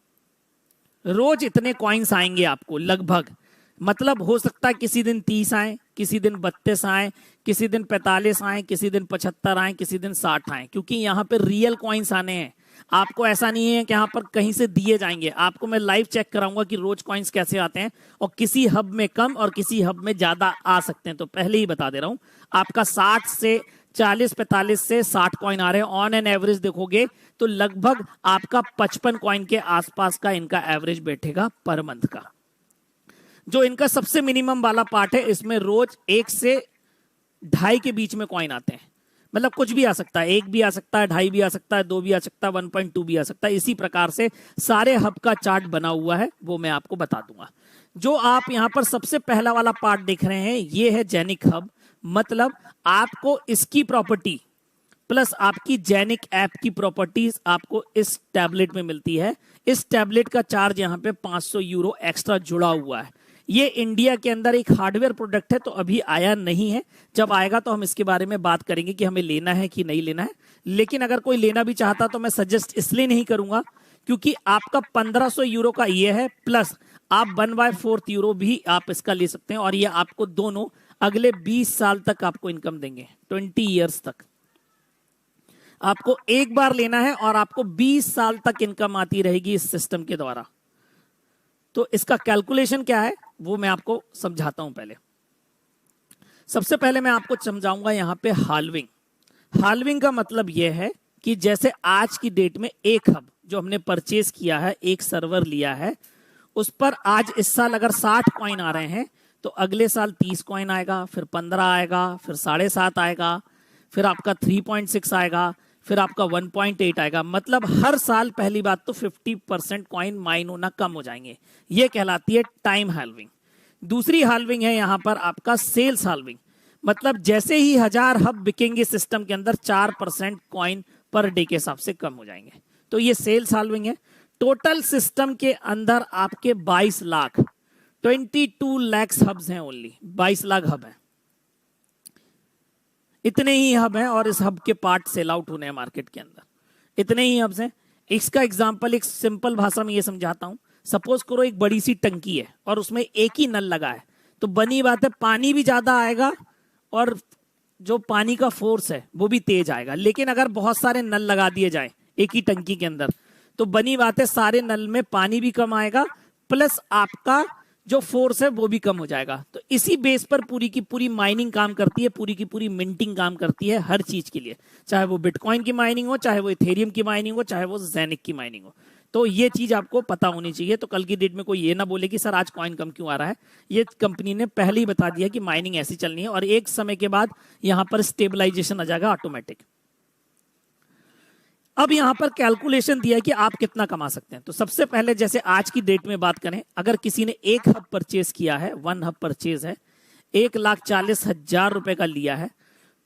रोज इतने कॉइन्स आएंगे आपको लगभग, मतलब हो सकता है किसी दिन 30 आए, किसी दिन 32 आए, किसी दिन 45 आए, किसी दिन 75 आए, किसी दिन 60 आए, क्योंकि यहाँ पे रियल कॉइन्स आने हैं। आपको ऐसा नहीं है कि यहाँ पर कहीं से दिए जाएंगे, आपको मैं लाइव चेक कराऊंगा कि रोज कॉइन्स कैसे आते हैं, और किसी हब में कम और किसी हब में ज्यादा आ सकते हैं। तो पहले ही बता दे रहा हूं, आपका 60 से 40, 45 से 60 कॉइन आ रहे हैं। ऑन एन एवरेज देखोगे तो लगभग आपका 55 कॉइन के आसपास का इनका एवरेज बैठेगा पर मंथ का। जो इनका सबसे मिनिमम वाला पार्ट है, इसमें रोज 1 से 2.5 के बीच में कॉइन आते हैं। मतलब कुछ भी आ सकता है, 1 भी आ सकता है, 2.5 भी आ सकता है, 2 भी आ सकता है, 1.2 भी आ सकता है। इसी प्रकार से सारे हब का चार्ट बना हुआ है, वो मैं आपको बता दूंगा। जो आप यहां पर सबसे पहला वाला पार्ट देख रहे हैं, ये है जेनिक हब। मतलब आपको इसकी प्रॉपर्टी प्लस आपकी जेनिक ऐप की प्रॉपर्टीज आपको इस टैबलेट में मिलती है। इस टैबलेट का चार्ज यहां पे 500 यूरो एक्स्ट्रा जुड़ा हुआ है। ये इंडिया के अंदर एक हार्डवेयर प्रोडक्ट है, तो अभी आया नहीं है। जब आएगा तो हम इसके बारे में बात करेंगे कि हमें लेना है कि नहीं लेना है। लेकिन अगर कोई लेना भी चाहता तो मैं सजेस्ट इसलिए नहीं करूंगा क्योंकि आपका 1500 यूरो का ये है, प्लस आप 1/4 यूरो भी आप इसका ले सकते हैं, और ये आपको दोनों अगले 20 साल तक आपको इनकम देंगे। 20 ईयर्स तक आपको एक बार लेना है और आपको 20 साल तक इनकम आती रहेगी इस सिस्टम के द्वारा। तो इसका कैलकुलेशन क्या है वो मैं आपको समझाता हूं। पहले सबसे पहले मैं आपको समझाऊंगा यहां पे हाल्विंग। हाल्विंग का मतलब यह है कि जैसे आज की डेट में एक हब जो हमने परचेज किया है, एक सर्वर लिया है, उस पर आज इस साल अगर 60 कॉइन आ रहे हैं तो अगले साल 30 कॉइन आएगा, फिर 15 आएगा, फिर 7.5 आएगा, फिर आपका 3.6 आएगा, फिर आपका 1.8 आएगा। मतलब हर साल पहली बात तो 50% कॉइन माइन होना कम हो जाएंगे। ये कहलाती है टाइम हाल्विंग। दूसरी हाल्विंग है यहां पर आपका सेल्स हाल्विंग। मतलब जैसे ही 1000 हब बिकेंगे सिस्टम के अंदर, 4% कॉइन पर डे के हिसाब से कम हो जाएंगे। तो ये सेल्स हाल्विंग है। टोटल सिस्टम के अंदर आपके 22 लाख 22 लाख हब्स हैं, ओनली 22 लाख हब हैं। इतने ही हब हैं और इस हब के पार्ट सेल आउट होने हैं मार्केट के अंदर। इतने ही हब्स हैं। इसका एग्जांपल एक सिंपल भाषा में ये समझाता हूं। सपोज करो एक बड़ी सी टंकी है और उसमें एक ही नल लगा है, तो बनी बात है पानी भी ज्यादा आएगा और जो पानी का फोर्स है वो भी तेज आएगा। लेकिन अगर बहुत सारे नल लगा दिए जाए एक ही टंकी के अंदर, तो बनी बात है सारे नल में पानी भी कम आएगा, प्लस आपका जो फोर्स है वो भी कम हो जाएगा। तो इसी बेस पर पूरी की पूरी माइनिंग काम करती है, पूरी की पूरी मिंटिंग काम करती है हर चीज के लिए। चाहे वो बिटकॉइन की माइनिंग हो, चाहे वो इथेरियम की माइनिंग हो, चाहे वो जेनिक की माइनिंग हो। तो ये चीज आपको पता होनी चाहिए। तो कल की डेट में कोई ये ना बोले कि सर आज कॉइन कम क्यों आ रहा है। ये कंपनी ने पहले ही बता दिया कि माइनिंग ऐसी चलनी है और एक समय के बाद यहां पर स्टेबलाइजेशन आ जाएगा ऑटोमेटिक। अब यहां पर कैलकुलेशन दिया है कि आप कितना कमा सकते हैं। तो सबसे पहले जैसे आज की डेट में बात करें, अगर किसी ने एक हब परचेज किया है, 1 हब परचेज है, 1,40,000 रुपए का लिया है,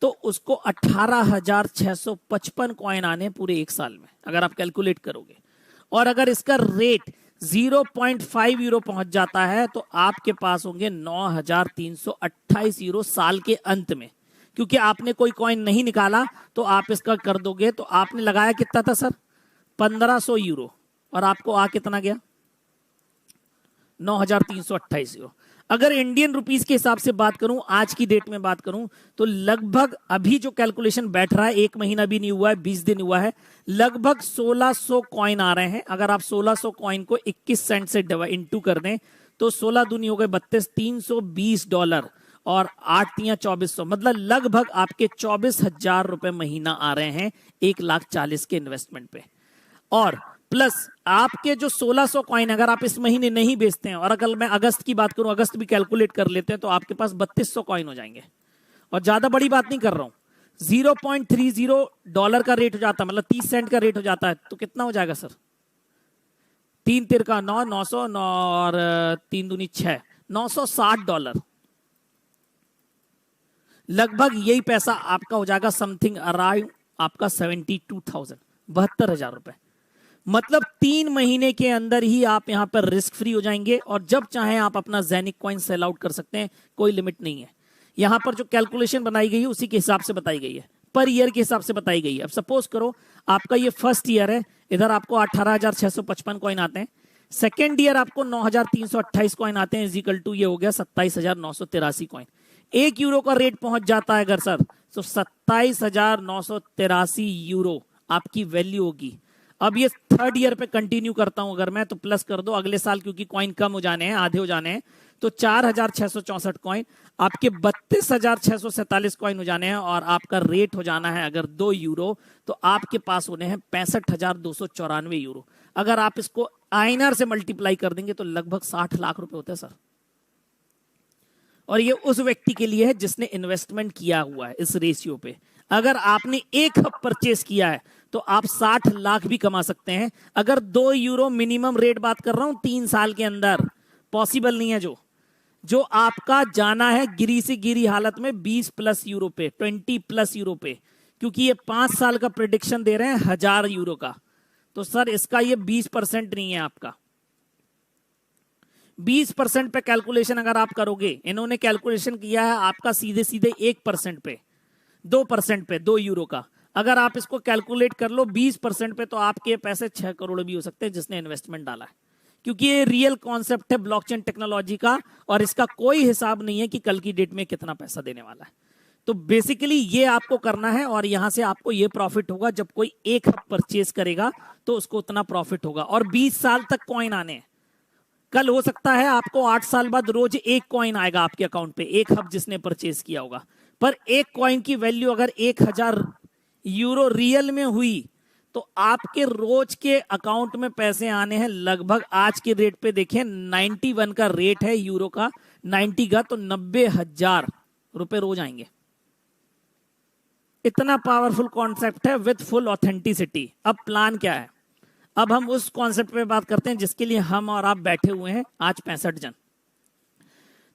तो उसको 18,655 कॉइन आने पूरे एक साल में, अगर आप कैलकुलेट करोगे। और अगर इसका रेट 0.5 यूरो पहुंच जाता है तो आपके पास होंगे 9,328 यूरो साल के अंत में। क्योंकि आपने कोई कॉइन नहीं निकाला तो आप इसका कर दोगे। तो आपने लगाया कितना था सर? 1500 यूरो, और आपको आ कितना गया? 9,328 यूरो। अगर इंडियन रुपीस के हिसाब से बात करूं, आज की डेट में बात करूं, तो लगभग अभी जो कैलकुलेशन बैठ रहा है, 1 महीना भी नहीं हुआ है, 20 दिन हुआ है, लगभग 1600 कॉइन आ रहे हैं। अगर आप 1600 कॉइन को 21 सेंट से इंटू कर दें तो 16 दूनी हो गए 32, $320 और 8 तियां 2400, मतलब लगभग आपके 24,000 रुपए महीना आ रहे हैं 1,40,000 के इन्वेस्टमेंट पे। और प्लस आपके जो 1600 कॉइन अगर आप इस महीने नहीं बेचते हैं, और अगर मैं अगस्त की बात करूं, अगस्त भी कैलकुलेट कर लेते हैं, तो आपके पास 3200 कॉइन हो जाएंगे। और ज्यादा बड़ी बात नहीं कर रहा हूं, $0.30 का रेट हो जाता है, मतलब 30 सेंट का रेट हो जाता है, तो कितना हो जाएगा सर? 3 तिरका 9, 900 और 3 दूनी 6, $960। लगभग यही पैसा आपका हो जाएगा समथिंग अराउंड आपका 72,000, 72,000 रुपए। मतलब 3 महीने के अंदर ही आप यहां पर रिस्क फ्री हो जाएंगे और जब चाहें आप अपना जेनिक कॉइन सेल आउट कर सकते हैं, कोई लिमिट नहीं है। यहां पर जो कैलकुलेशन बनाई गई है उसी के हिसाब से बताई गई है, पर ईयर के हिसाब से बताई गई है। अब सपोज करो आपका ये फर्स्ट ईयर है, इधर आपको 18,655 कॉइन आते हैं। सेकेंड ईयर आपको 9,328 कॉइन आते हैं, इजिकल टू ये हो गया 27,983 कॉइन। 1 यूरो का रेट पहुंच जाता है अगर सर, तो 27,983 यूरो आपकी वैल्यू होगी। अब ये थर्ड ईयर पे कंटिन्यू करता हूं अगर मैं, तो प्लस कर दो अगले साल, क्योंकि कॉइन कम हो जाने हैं, आधे हो जाने हैं, तो 4,664 कॉइन आपके 32,647 कॉइन हो जाने हैं, और आपका रेट हो जाना है अगर 2 यूरो, तो आपके पास होने हैं 65,294 यूरो। अगर आप इसको आईएनआर से मल्टीप्लाई कर देंगे तो लगभग 60 लाख रुपए होते हैं सर। और ये उस व्यक्ति के लिए है जिसने इन्वेस्टमेंट किया हुआ है इस रेशियो पे। अगर आपने 1 हब परचेस किया है तो आप 60 लाख भी कमा सकते हैं। अगर 2 यूरो मिनिमम रेट बात कर रहा हूं 3 साल के अंदर, पॉसिबल नहीं है। जो आपका जाना है गिरी से गिरी हालत में 20+ यूरो पे, 20+ यूरो पे, क्योंकि ये 5 साल का प्रेडिक्शन दे रहे हैं 1000 यूरो का, तो सर इसका ये 20% नहीं है आपका। 20% पे कैलकुलेशन अगर आप करोगे, इन्होंने कैलकुलेशन किया है आपका सीधे सीधे 1% पे, 2% पे, 2 यूरो का। अगर आप इसको कैलकुलेट कर लो 20% पे, तो आपके पैसे 6 करोड़ भी हो सकते हैं जिसने इन्वेस्टमेंट डाला है, क्योंकि ये रियल कॉन्सेप्ट है ब्लॉकचेन टेक्नोलॉजी का, और इसका कोई हिसाब नहीं है कि कल की डेट में कितना पैसा देने वाला है। तो बेसिकली ये आपको करना है, और यहां से आपको ये प्रॉफिट होगा। जब कोई 1 हब परचेज करेगा तो उसको उतना प्रॉफिट होगा, और 20 साल तक कॉइन आने हैं। कल हो सकता है आपको 8 साल बाद रोज 1 कॉइन आएगा आपके अकाउंट पे, 1 हब जिसने परचेज किया होगा, पर 1 कॉइन की वैल्यू अगर 1000 यूरो रियल में हुई तो आपके रोज के अकाउंट में पैसे आने हैं लगभग, आज के रेट पे देखें 91 का रेट है यूरो का, 90 का, तो 90,000 रुपए रोज आएंगे। इतना पावरफुल कॉन्सेप्ट है विद फुल ऑथेंटिसिटी। अब प्लान क्या है? अब हम उस कॉन्सेप्ट पे बात करते हैं जिसके लिए हम और आप बैठे हुए हैं आज 65 जन।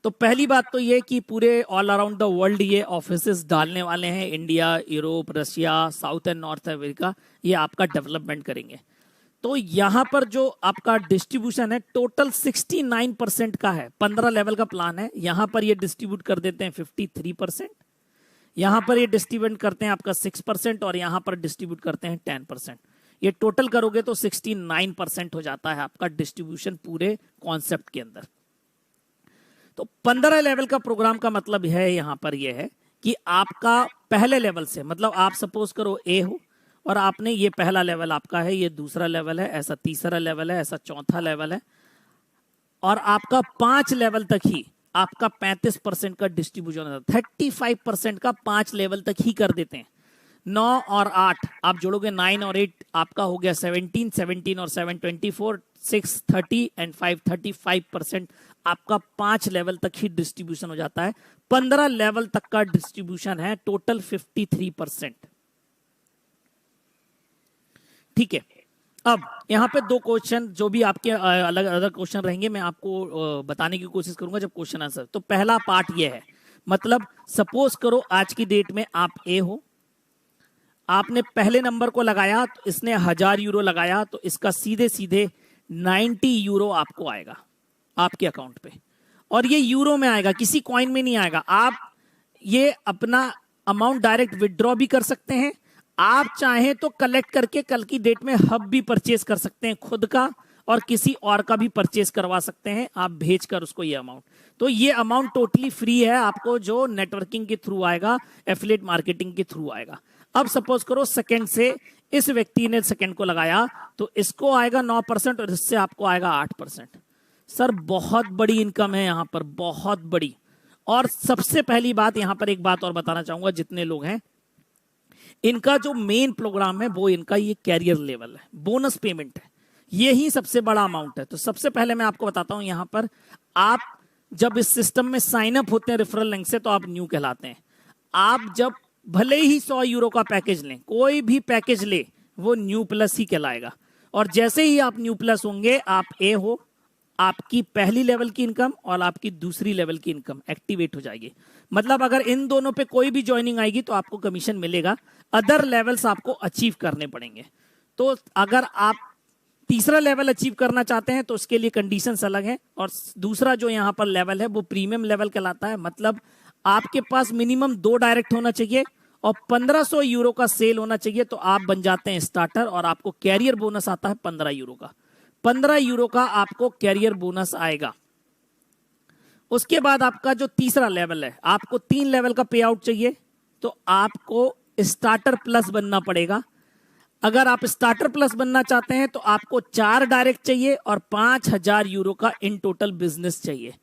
तो पहली बात तो ये कि पूरे ऑल अराउंड द वर्ल्ड ये ऑफिसेस डालने वाले हैं, India, Europe, Russia, south and north America, ये आपका डेवलपमेंट करेंगे। तो यहां पर जो आपका डिस्ट्रीब्यूशन है टोटल 69% का है, 15 लेवल का प्लान है। यहां पर ये डिस्ट्रीब्यूट कर देते हैं 53%, यहां पर ये डिस्ट्रीब्यूट करते हैं आपका 6%, और यहां पर डिस्ट्रीब्यूट करते हैं 10%। ये टोटल करोगे तो 69% हो जाता है आपका डिस्ट्रीब्यूशन पूरे कॉन्सेप्ट के अंदर। तो 15 लेवल का प्रोग्राम का मतलब है यहां पर यह है कि आपका पहले लेवल से, मतलब आप सपोज करो ए हो, और आपने ये पहला लेवल आपका है, ये दूसरा लेवल है, ऐसा तीसरा लेवल है, ऐसा चौथा लेवल है, और आपका 5 लेवल तक ही आपका 35% का डिस्ट्रीब्यूशन होता है। 35% का 5 लेवल तक ही कर देते हैं। 9 और 8 आप जोड़ोगे, 9 और 8 आपका हो गया 17, 17 और 7 24, 6 30 एंड 5 35% आपका 5 लेवल तक ही डिस्ट्रीब्यूशन हो जाता है। 15 लेवल तक का डिस्ट्रीब्यूशन है टोटल 53%। ठीक है, अब यहां पे 2 क्वेश्चन जो भी आपके अलग अलग क्वेश्चन रहेंगे मैं आपको बताने की कोशिश करूंगा जब क्वेश्चन आंसर। तो पहला पार्ट ये है, मतलब सपोज करो आज की डेट में आप ए हो, आपने पहले नंबर को लगाया तो इसने 1000 यूरो लगाया, तो इसका सीधे सीधे 90 यूरो आपको आएगा आपके अकाउंट पे, और ये यूरो में आएगा, किसी कॉइन में नहीं आएगा। आप ये अपना अमाउंट डायरेक्ट विड्रॉ भी कर सकते हैं, आप चाहें तो कलेक्ट करके कल की डेट में हब भी परचेज कर सकते हैं खुद का, और किसी और का भी परचेज करवा सकते हैं आप भेजकर उसको ये अमाउंट। तो ये अमाउंट टोटली फ्री है आपको, जो नेटवर्किंग के थ्रू आएगा, एफिलिएट मार्केटिंग के थ्रू आएगा। अब सपोज करो सेकंड से इस व्यक्ति ने सेकंड को लगाया, तो इसको आएगा 9% और इससे आपको आएगा 8%। सर बहुत बड़ी इनकम है यहां पर, बहुत बड़ी। और सबसे पहली बात यहां पर एक बात और बताना चाहूंगा, जितने लोग हैं इनका जो मेन प्रोग्राम है वो इनका ये कैरियर लेवल है, बोनस पेमेंट है, यही सबसे बड़ा अमाउंट है। तो सबसे पहले मैं आपको बताता हूं, यहां पर आप जब इस सिस्टम में साइन अप होते हैं रेफरल लिंक से, तो आप न्यू कहलाते हैं। आप जब भले ही 100 यूरो का पैकेज लें, कोई भी पैकेज ले, वो न्यू प्लस ही कहलाएगा। और जैसे ही आप न्यू प्लस होंगे, आप ए हो, आपकी पहली लेवल की इनकम और आपकी दूसरी लेवल की इनकम एक्टिवेट हो जाएगी। मतलब अगर इन दोनों पे कोई भी ज्वाइनिंग आएगी तो आपको कमीशन मिलेगा, अदर लेवल्स आपको अचीव करने पड़ेंगे। तो अगर आप तीसरा लेवल अचीव करना चाहते हैं तो उसके लिए कंडीशंस अलग हैं, और दूसरा जो यहाँ पर लेवल है वो प्रीमियम लेवल कहलाता है। मतलब आपके पास मिनिमम 2 डायरेक्ट होना चाहिए, और 1500 यूरो का सेल होना चाहिए तो आप बन जाते हैं स्टार्टर और आपको कैरियर बोनस आता है 15 यूरो का। 15 यूरो का आपको कैरियर बोनस आएगा। उसके बाद आपका जो तीसरा लेवल है, आपको 3 लेवल का पे आउट चाहिए तो आपको स्टार्टर प्लस बनना पड़ेगा। अगर आप स्टार्टर प्लस बनना चाहते हैं तो आपको 4 डायरेक्ट चाहिए और 5000 यूरो का इन टोटल बिजनेस चाहिए।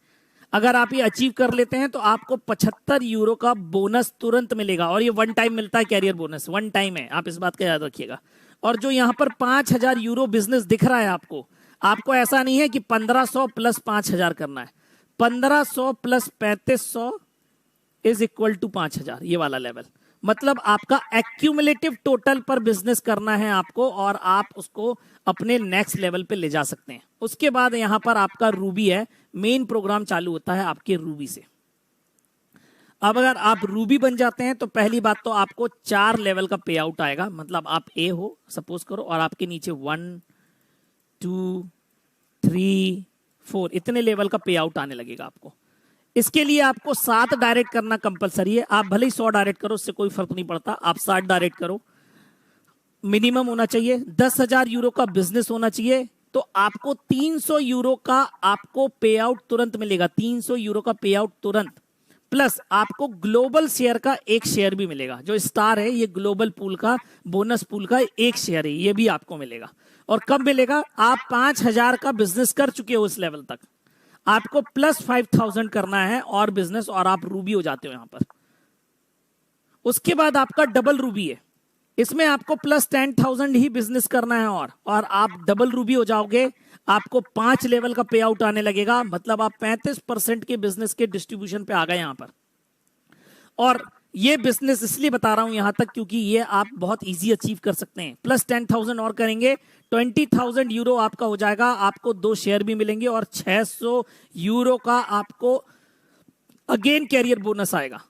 अगर आप ये अचीव कर लेते हैं तो आपको 75 यूरो का बोनस तुरंत मिलेगा और ये वन टाइम मिलता है। कैरियर बोनस वन टाइम है, आप इस बात का याद रखिएगा। और जो यहां पर 5000 यूरो बिजनेस दिख रहा है आपको ऐसा नहीं है कि 1500 प्लस 5000 करना है। 1500 प्लस 3500 इज इक्वल टू 5000, ये वाला लेवल। मतलब आपका एक्यूमुलेटिव टोटल पर बिजनेस करना है आपको और आप उसको अपने नेक्स्ट लेवल पे ले जा सकते हैं। उसके बाद यहां पर आपका रूबी है, मेन प्रोग्राम चालू होता है आपके रूबी से। अब अगर आप रूबी बन जाते हैं तो पहली बात तो आपको 4 लेवल का पे आउट आएगा। मतलब आप ए हो सपोज करो और आपके नीचे 1 2 3 4 इतने लेवल का पे आउट आने लगेगा आपको। इसके लिए आपको 7 डायरेक्ट करना कंपलसरी है। आप भले ही 100 डायरेक्ट करो, उससे कोई फर्क नहीं पड़ता, आप 60 डायरेक्ट करो। मिनिमम होना चाहिए 10,000 यूरो का बिजनेस होना चाहिए तो आपको 300 यूरो का आपको पे आउट तुरंत मिलेगा। 300 यूरो का पे आउट तुरंत, प्लस आपको ग्लोबल शेयर का 1 शेयर भी मिलेगा। जो स्टार है ये ग्लोबल पूल का, बोनस पूल का 1 शेयर है, ये भी आपको मिलेगा। और कब मिलेगा? आप 5000 का बिजनेस कर चुके हो इस लेवल तक, आपको प्लस 5000 करना है और बिजनेस, और आप रूबी हो जाते हो यहां पर। उसके बाद आपका डबल रूबी है, इसमें आपको प्लस 10,000 ही बिजनेस करना है और आप डबल रूबी हो जाओगे। आपको 5 लेवल का पे आउट आने लगेगा। मतलब आप 35% के बिजनेस के डिस्ट्रीब्यूशन पे आ गए यहां पर। और ये बिजनेस इसलिए बता रहा हूं यहां तक क्योंकि ये आप बहुत इजी अचीव कर सकते हैं। प्लस 10,000 और करेंगे 20,000 यूरो आपका हो जाएगा। आपको 2 शेयर भी मिलेंगे और 600 यूरो का आपको अगेन कैरियर बोनस आएगा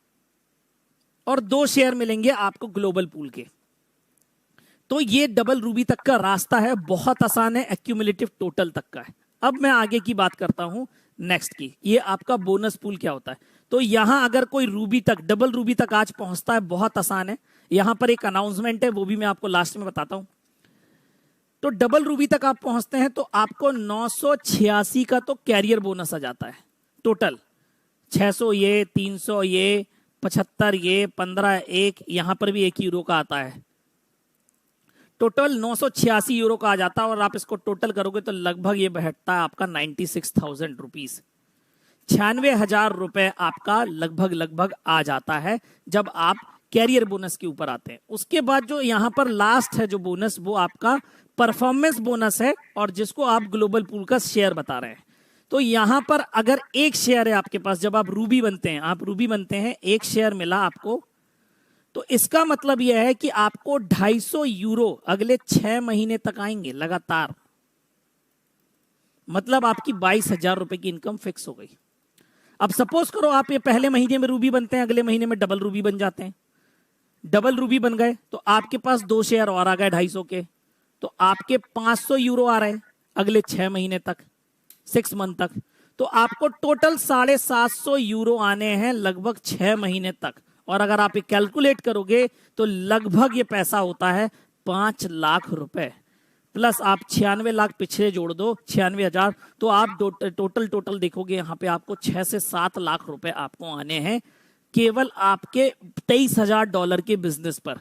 और 2 शेयर मिलेंगे आपको ग्लोबल पूल के। तो ये डबल रूबी तक का रास्ता है, बहुत आसान है, एक्यूमुलेटिव टोटल तक का है। अब मैं आगे की बात करता हूं नेक्स्ट की, ये आपका बोनस पूल क्या होता है। तो यहां अगर कोई रूबी तक, डबल रूबी तक आज पहुंचता है, बहुत आसान है। यहां पर एक अनाउंसमेंट है, वो भी मैं आपको लास्ट में बताता हूं। तो डबल रूबी तक आप पहुंचते हैं तो आपको 986 का तो कैरियर बोनस आ जाता है टोटल। 600 ये, 300 ये, 75 ये, 15 एक, यहां पर भी 1 यूरो का आता है। टोटल 986 यूरो का आ जाता है और आप इसको टोटल करोगे तो लगभग ये बैठता है आपका 96,000 रुपीज। 96,000 रुपए आपका लगभग आ जाता है जब आप कैरियर बोनस के ऊपर आते हैं। उसके बाद जो यहां पर लास्ट है जो बोनस, वो आपका परफॉर्मेंस बोनस है और जिसको आप ग्लोबल पूल का शेयर बता रहे हैं। तो यहां पर अगर 1 शेयर है आपके पास, जब आप रूबी बनते हैं, 1 शेयर मिला आपको, तो इसका मतलब यह है कि आपको 250 यूरो अगले 6 महीने तक आएंगे लगातार। मतलब आपकी 22,000 रुपए की इनकम फिक्स हो गई। अब सपोज करो आप ये पहले महीने में रूबी बनते हैं, अगले महीने में डबल रूबी बन जाते हैं। डबल रूबी बन गए तो आपके पास 2 शेयर और आ गए 250 के, तो आपके 500 यूरो आ रहे हैं अगले 6 महीने तक, 6 मंथ तक। तो आपको टोटल 750 यूरो आने हैं लगभग 6 महीने तक। और अगर आप ये कैलकुलेट करोगे तो लगभग ये पैसा होता है 5 लाख रुपए, प्लस आप 96 लाख पिछले जोड़ दो, 96,000, तो आप टोटल देखोगे यहां पे आपको 6 से 7 लाख रुपए आपको आने हैं केवल आपके $23,000 के बिजनेस पर।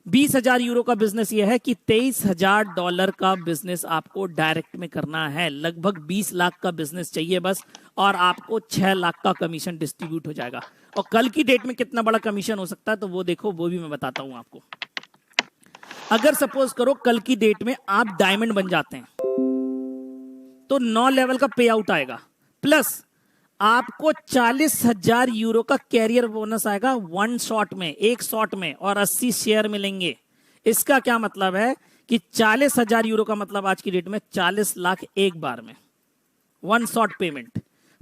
20,000 यूरो का बिजनेस यह है कि $23,000 का बिजनेस आपको डायरेक्ट में करना है। लगभग 20 लाख का बिजनेस चाहिए बस, और आपको 6 लाख का कमीशन डिस्ट्रीब्यूट हो जाएगा। और कल की डेट में कितना बड़ा कमीशन हो सकता है तो वो देखो, वो भी मैं बताता हूं आपको। अगर सपोज करो कल की डेट में आप डायमंड बन जाते हैं तो 9 लेवल का पे आउट आएगा, प्लस आपको 40,000 यूरो का कैरियर बोनस आएगा 1 शॉट में, 1 शॉट में, और 80 शेयर मिलेंगे। इसका क्या मतलब है कि 40,000 यूरो का मतलब आज की डेट में 40 लाख एक बार में, 1 shot payment,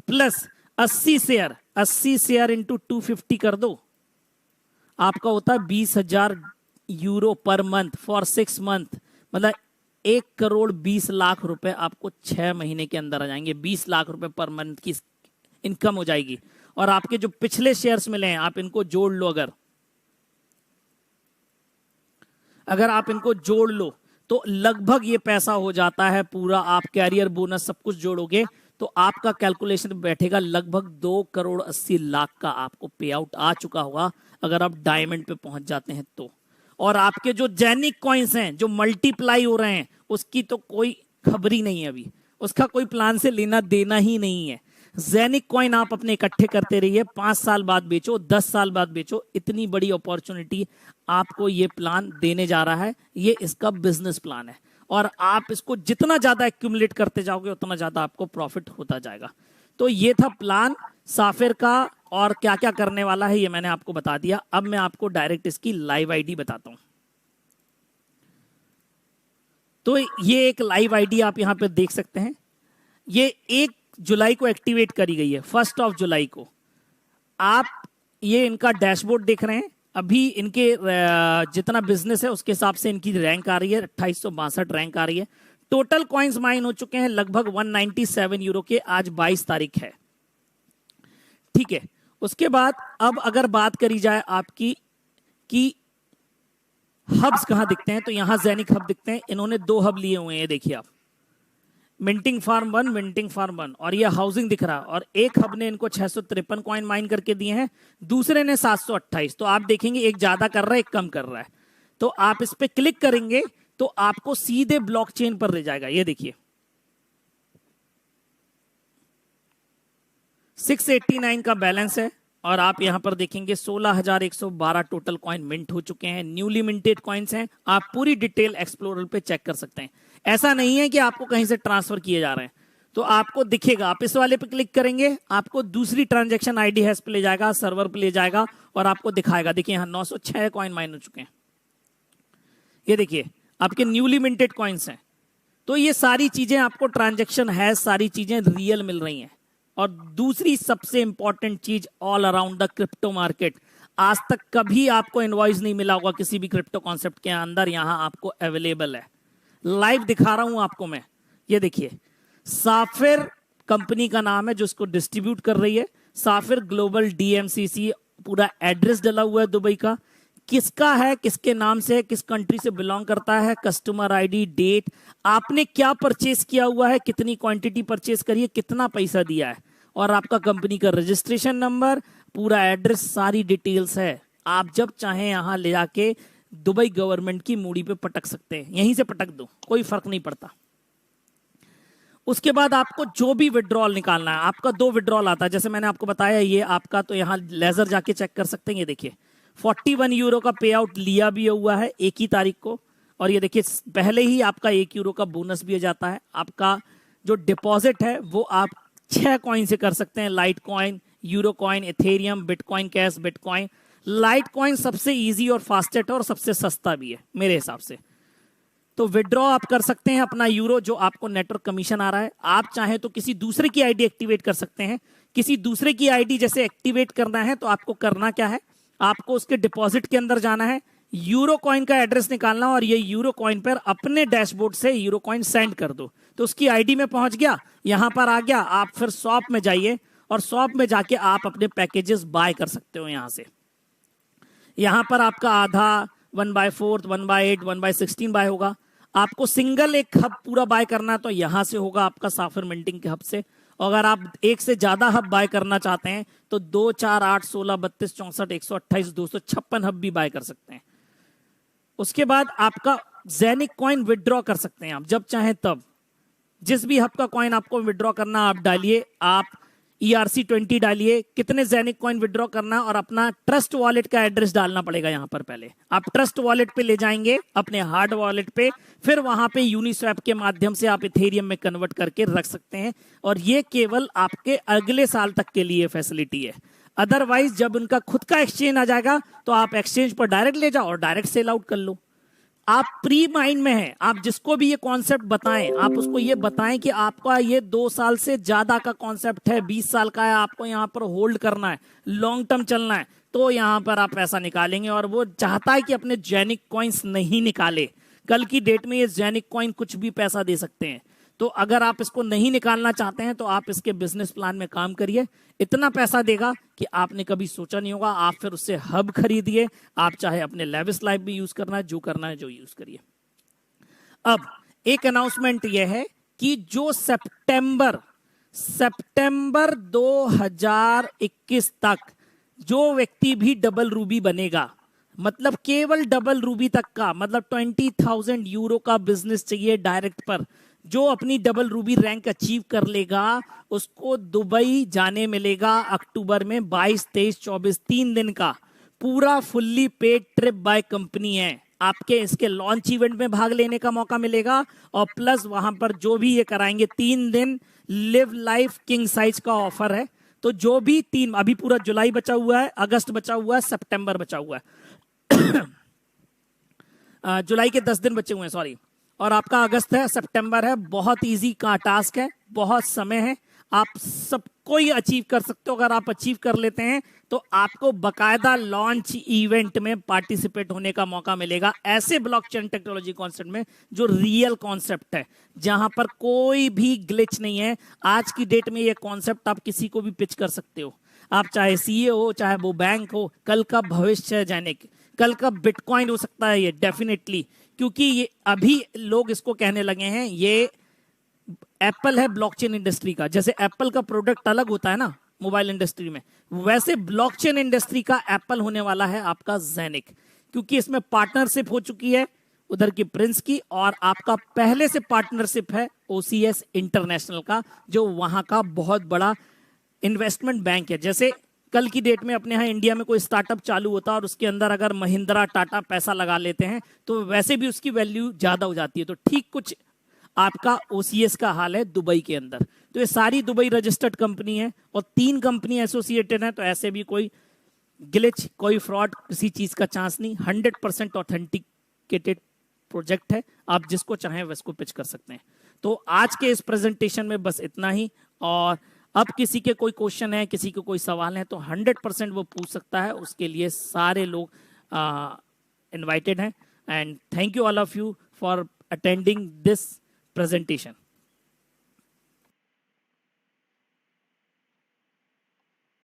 plus 80 share into 250 कर दो, आपका होता है 20,000 euro per month for 6 month. मतलब 1 करोड़ 20 लाख रुपए आपको 6 महीने के अंदर आ जाएंगे। 20 लाख रुपए पर मंथ की इनकम हो जाएगी। और आपके जो पिछले शेयर्स मिले हैं आप इनको जोड़ लो, अगर अगर आप इनको जोड़ लो तो लगभग ये पैसा हो जाता है पूरा, आप कैरियर बोनस सब कुछ जोड़ोगे तो आपका कैलकुलेशन बैठेगा लगभग 2,80,00,000 का आपको पे आउट आ चुका होगा अगर आप डायमंड पे पहुंच जाते हैं तो। और आपके जो जेनिक कॉइन्स हैं जो मल्टीप्लाई हो रहे हैं उसकी तो कोई खबर ही नहीं है अभी, उसका कोई प्लान से लेना देना ही नहीं है। जेनिक कॉइन आप अपने इकट्ठे करते रहिए, 5 साल बाद बेचो, 10 साल बाद बेचो, इतनी बड़ी अपॉर्चुनिटी आपको ये प्लान देने जा रहा है। ये इसका बिजनेस प्लान है और आप इसको जितना ज्यादा एक्यूमुलेट करते जाओगे उतना ज्यादा आपको प्रॉफिट होता जाएगा। तो ये था प्लान साफिर का, और क्या क्या करने वाला है ये मैंने आपको बता दिया। अब मैं आपको डायरेक्ट इसकी लाइव आईडी बताता हूं। तो ये एक लाइव आईडी आप यहां पे देख सकते हैं, ये 1 जुलाई को एक्टिवेट करी गई है, 1 जुलाई को। आप ये इनका डैशबोर्ड देख रहे हैं, अभी इनके जितना बिजनेस है उसके हिसाब से इनकी रैंक आ रही है 2862 रैंक आ रही है। टोटल कॉइन्स माइन हो चुके हैं लगभग 197 यूरो के, आज 22 तारीख है, ठीक है। उसके बाद अब अगर बात करी जाए आपकी कि हब्स कहां दिखते हैं, तो यहां जेनिक हब दिखते हैं। इन्होंने 2 हब लिए हुए हैं, देखिए आप, मिंटिंग फार्म 1, मिंटिंग फार्म 1, और ये हाउसिंग दिख रहा है। और एक हब ने इनको 653 कॉइन माइन करके दिए हैं, दूसरे ने 728। तो आप देखेंगे एक ज्यादा कर रहा है एक कम कर रहा है। तो आप इस पे क्लिक करेंगे तो आपको सीधे ब्लॉकचेन पर ले जाएगा। ये देखिए 689 का बैलेंस है और आप यहां पर देखेंगे 16,112 टोटल कॉइन मिंट हो चुके हैं, न्यूली मिंटेड कॉइन्स हैं। आप पूरी डिटेल एक्सप्लोरर पे चेक कर सकते हैं। ऐसा नहीं है कि आपको कहीं से ट्रांसफर किए जा रहे हैं, तो आपको दिखेगा, आप इस वाले पे क्लिक करेंगे आपको दूसरी ट्रांजैक्शन आईडी हैश पे ले जाएगा, सर्वर पे ले जाएगा और आपको दिखाएगा। देखिए यहां 906 कॉइन माइन हो चुके हैं, ये देखिए आपके न्यूली मिंटेड कॉइन्स हैं। तो ये सारी चीजें आपको ट्रांजैक्शन हैश सारी चीजें रियल मिल रही हैं। और दूसरी सबसे इंपॉर्टेंट चीज, all around the crypto market, आज तक कभी आपको इनवॉइस नहीं मिला होगा किसी भी क्रिप्टो कॉन्सेप्ट के अंदर, यहां आपको अवेलेबल है। लाइव दिखा रहा हूं आपको मैं, ये देखिए साफिर कंपनी का नाम है जो इसको डिस्ट्रीब्यूट कर रही है, साफिर ग्लोबल DMCC, पूरा एड्रेस डला हुआ है दुबई का, किसका है, किसके नाम से है, किस कंट्री से बिलोंग करता है, कस्टमर आईडी, डेट, आपने क्या परचेस किया हुआ है, कितनी क्वांटिटी परचेस करी है, कितना पैसा दिया है, और आपका कंपनी का रजिस्ट्रेशन नंबर, पूरा एड्रेस, सारी डिटेल्स है। आप जब चाहें यहां ले जाके दुबई गवर्नमेंट की मूड़ी पे पटक सकते हैं, यहीं से पटक दो, कोई फर्क नहीं पड़ता। उसके बाद आपको जो भी विड्रॉल निकालना है, आपका 2 विड्रॉल आता है, जैसे मैंने आपको बताया ये आपका, तो यहां लेजर जाके चेक कर सकते हैं। ये देखिए 41 यूरो का पे आउट लिया भी हुआ है 1 ही तारीख को, और ये देखिए पहले ही आपका 1 यूरो का बोनस भी जाता है। आपका जो डिपॉजिट है वो आप 6 कॉइन से कर सकते हैं, light coin, euro coin, Ethereum, bitcoin cash, bitcoin. Light coin सबसे इजी और फास्टेस्ट है और सबसे सस्ता भी है मेरे हिसाब से। तो विड्रॉ आप कर सकते हैं अपना यूरो, जो आपको नेटवर्क कमीशन आ रहा है। आप चाहें तो किसी दूसरे की आईडी एक्टिवेट कर सकते हैं। किसी दूसरे की आईडी जैसे एक्टिवेट करना है तो आपको करना क्या है, आपको उसके डिपॉजिट के अंदर जाना है, यूरो कॉइन का एड्रेस निकालना, और ये यूरो कॉइन पर अपने डैशबोर्ड से यूरो कॉइन सेंड कर दो, तो उसकी आईडी में पहुंच गया, यहां पर आ गया। आप फिर शॉप में जाइए और शॉप में जाके आप अपने पैकेजेस बाय कर सकते हो। यहां से यहां पर आपका आधा 1/4, 1/8, 1/16 बाय होगा। आपको सिंगल एक हब पूरा बाय करना है तो यहां से होगा आपका साफिर मिंटिंग के हब से। और अगर आप एक से ज्यादा हब बाय करना चाहते हैं तो 2, 4, 8, 16, 32, 64, 128, 256 हब भी बाय कर सकते हैं। उसके बाद आपका जेनिक कॉइन विड्रॉ कर सकते हैं आप जब चाहें तब। जिस भी हब का कॉइन आपको विड्रॉ करना आप डालिए, आप ERC20 डालिए, कितने जेनिक कॉइन विड्रॉ करना, और अपना ट्रस्ट वॉलेट का एड्रेस डालना पड़ेगा। यहां पर पहले आप ट्रस्ट वॉलेट पे ले जाएंगे, अपने हार्ड वॉलेट पे, फिर वहां पे यूनिस्वैप के माध्यम से आप इथेरियम में कन्वर्ट करके रख सकते हैं। और ये केवल आपके अगले साल तक के लिए फैसिलिटी है। अदरवाइज जब उनका खुद का एक्सचेंज आ जाएगा तो आप एक्सचेंज पर डायरेक्ट ले जाओ और डायरेक्ट सेल आउट कर लो। आप प्री माइंड में हैं, आप जिसको भी ये कॉन्सेप्ट बताएं, आप उसको ये बताएं कि आपका ये 2 साल से ज्यादा का कॉन्सेप्ट है, 20 साल का है, आपको यहाँ पर होल्ड करना है, लॉन्ग टर्म चलना है, तो यहाँ पर आप पैसा निकालेंगे। और वो चाहता है कि अपने जेनिक कॉइन्स नहीं निकाले, कल की डेट में ये जेनिक कॉइन कुछ भी पैसा दे सकते हैं। तो अगर आप इसको नहीं निकालना चाहते हैं तो आप इसके बिजनेस प्लान में काम करिए, इतना पैसा देगा कि आपने कभी सोचा नहीं होगा। आप फिर उससे हब खरीदिए, आप चाहे अपने लेविस लाइफ भी यूज करना है, जो करना है जो यूज करिए। अब एक अनाउंसमेंट यह है कि जो सितंबर 2021 तक जो व्यक्ति भी डबल रूबी बनेगा, मतलब केवल डबल रूबी तक का, मतलब 20,000 यूरो का बिजनेस चाहिए डायरेक्ट पर, जो अपनी डबल रूबी रैंक अचीव कर लेगा उसको दुबई जाने मिलेगा अक्टूबर में 22, 23, 24 3 दिन का पूरा fully paid trip by company है। आपके इसके लॉन्च इवेंट में भाग लेने का मौका मिलेगा और प्लस वहां पर जो भी ये कराएंगे 3 दिन लिव लाइफ किंग साइज का ऑफर है। तो जो भी अभी पूरा जुलाई बचा हुआ है, अगस्त बचा हुआ है, सितंबर बचा हुआ है जुलाई के 10 दिन बचे हुए हैं, सॉरी, और आपका अगस्त है, सितंबर है। बहुत इजी का टास्क है, बहुत समय है, आप सबको ही अचीव कर सकते हो। अगर आप अचीव कर लेते हैं तो आपको बकायदा लॉन्च इवेंट में पार्टिसिपेट होने का मौका मिलेगा, ऐसे ब्लॉकचेन टेक्नोलॉजी कॉन्सेप्ट में जो रियल कॉन्सेप्ट है, जहां पर कोई भी ग्लिच नहीं है। आज की डेट में ये कॉन्सेप्ट आप किसी को भी पिच कर सकते हो, आप चाहे सीए हो, चाहे वो बैंक हो। कल का भविष्य है जाने के, कल का बिटकॉइन हो सकता है ये, डेफिनेटली, क्योंकि ये अभी लोग इसको कहने लगे हैं ये एप्पल है ब्लॉकचेन इंडस्ट्री का। जैसे एप्पल का प्रोडक्ट अलग होता है ना मोबाइल इंडस्ट्री में, वैसे ब्लॉकचेन इंडस्ट्री का एप्पल होने वाला है आपका जेनिक, क्योंकि इसमें पार्टनरशिप हो चुकी है उधर की प्रिंस की, और आपका पहले से पार्टनरशिप है ओसीएस इंटरनेशनल का, जो वहां का बहुत बड़ा इन्वेस्टमेंट बैंक है। जैसे कल की डेट में अपने यहाँ इंडिया में कोई स्टार्टअप चालू होता है और उसके अंदर अगर महिंद्रा टाटा पैसा लगा लेते हैं तो वैसे भी उसकी वैल्यू ज्यादा हो जाती है। तो ठीक कुछ आपका ओसीएस का हाल है दुबई के अंदर। तो ये सारी दुबई रजिस्टर्ड कंपनी है और 3 कंपनी एसोसिएटेड है, तो ऐसे भी कोई ग्लिच, कोई फ्रॉड, किसी चीज का चांस नहीं। 100% ऑथेंटिकेटेड प्रोजेक्ट है, आप जिसको चाहें वैसको पिच कर सकते हैं। तो आज के इस प्रेजेंटेशन में बस इतना ही, और अब किसी के कोई क्वेश्चन है, किसी के कोई सवाल है तो 100% वो पूछ सकता है, उसके लिए सारे लोग इनवाइटेड हैं। And thank you all of you for attending this presentation.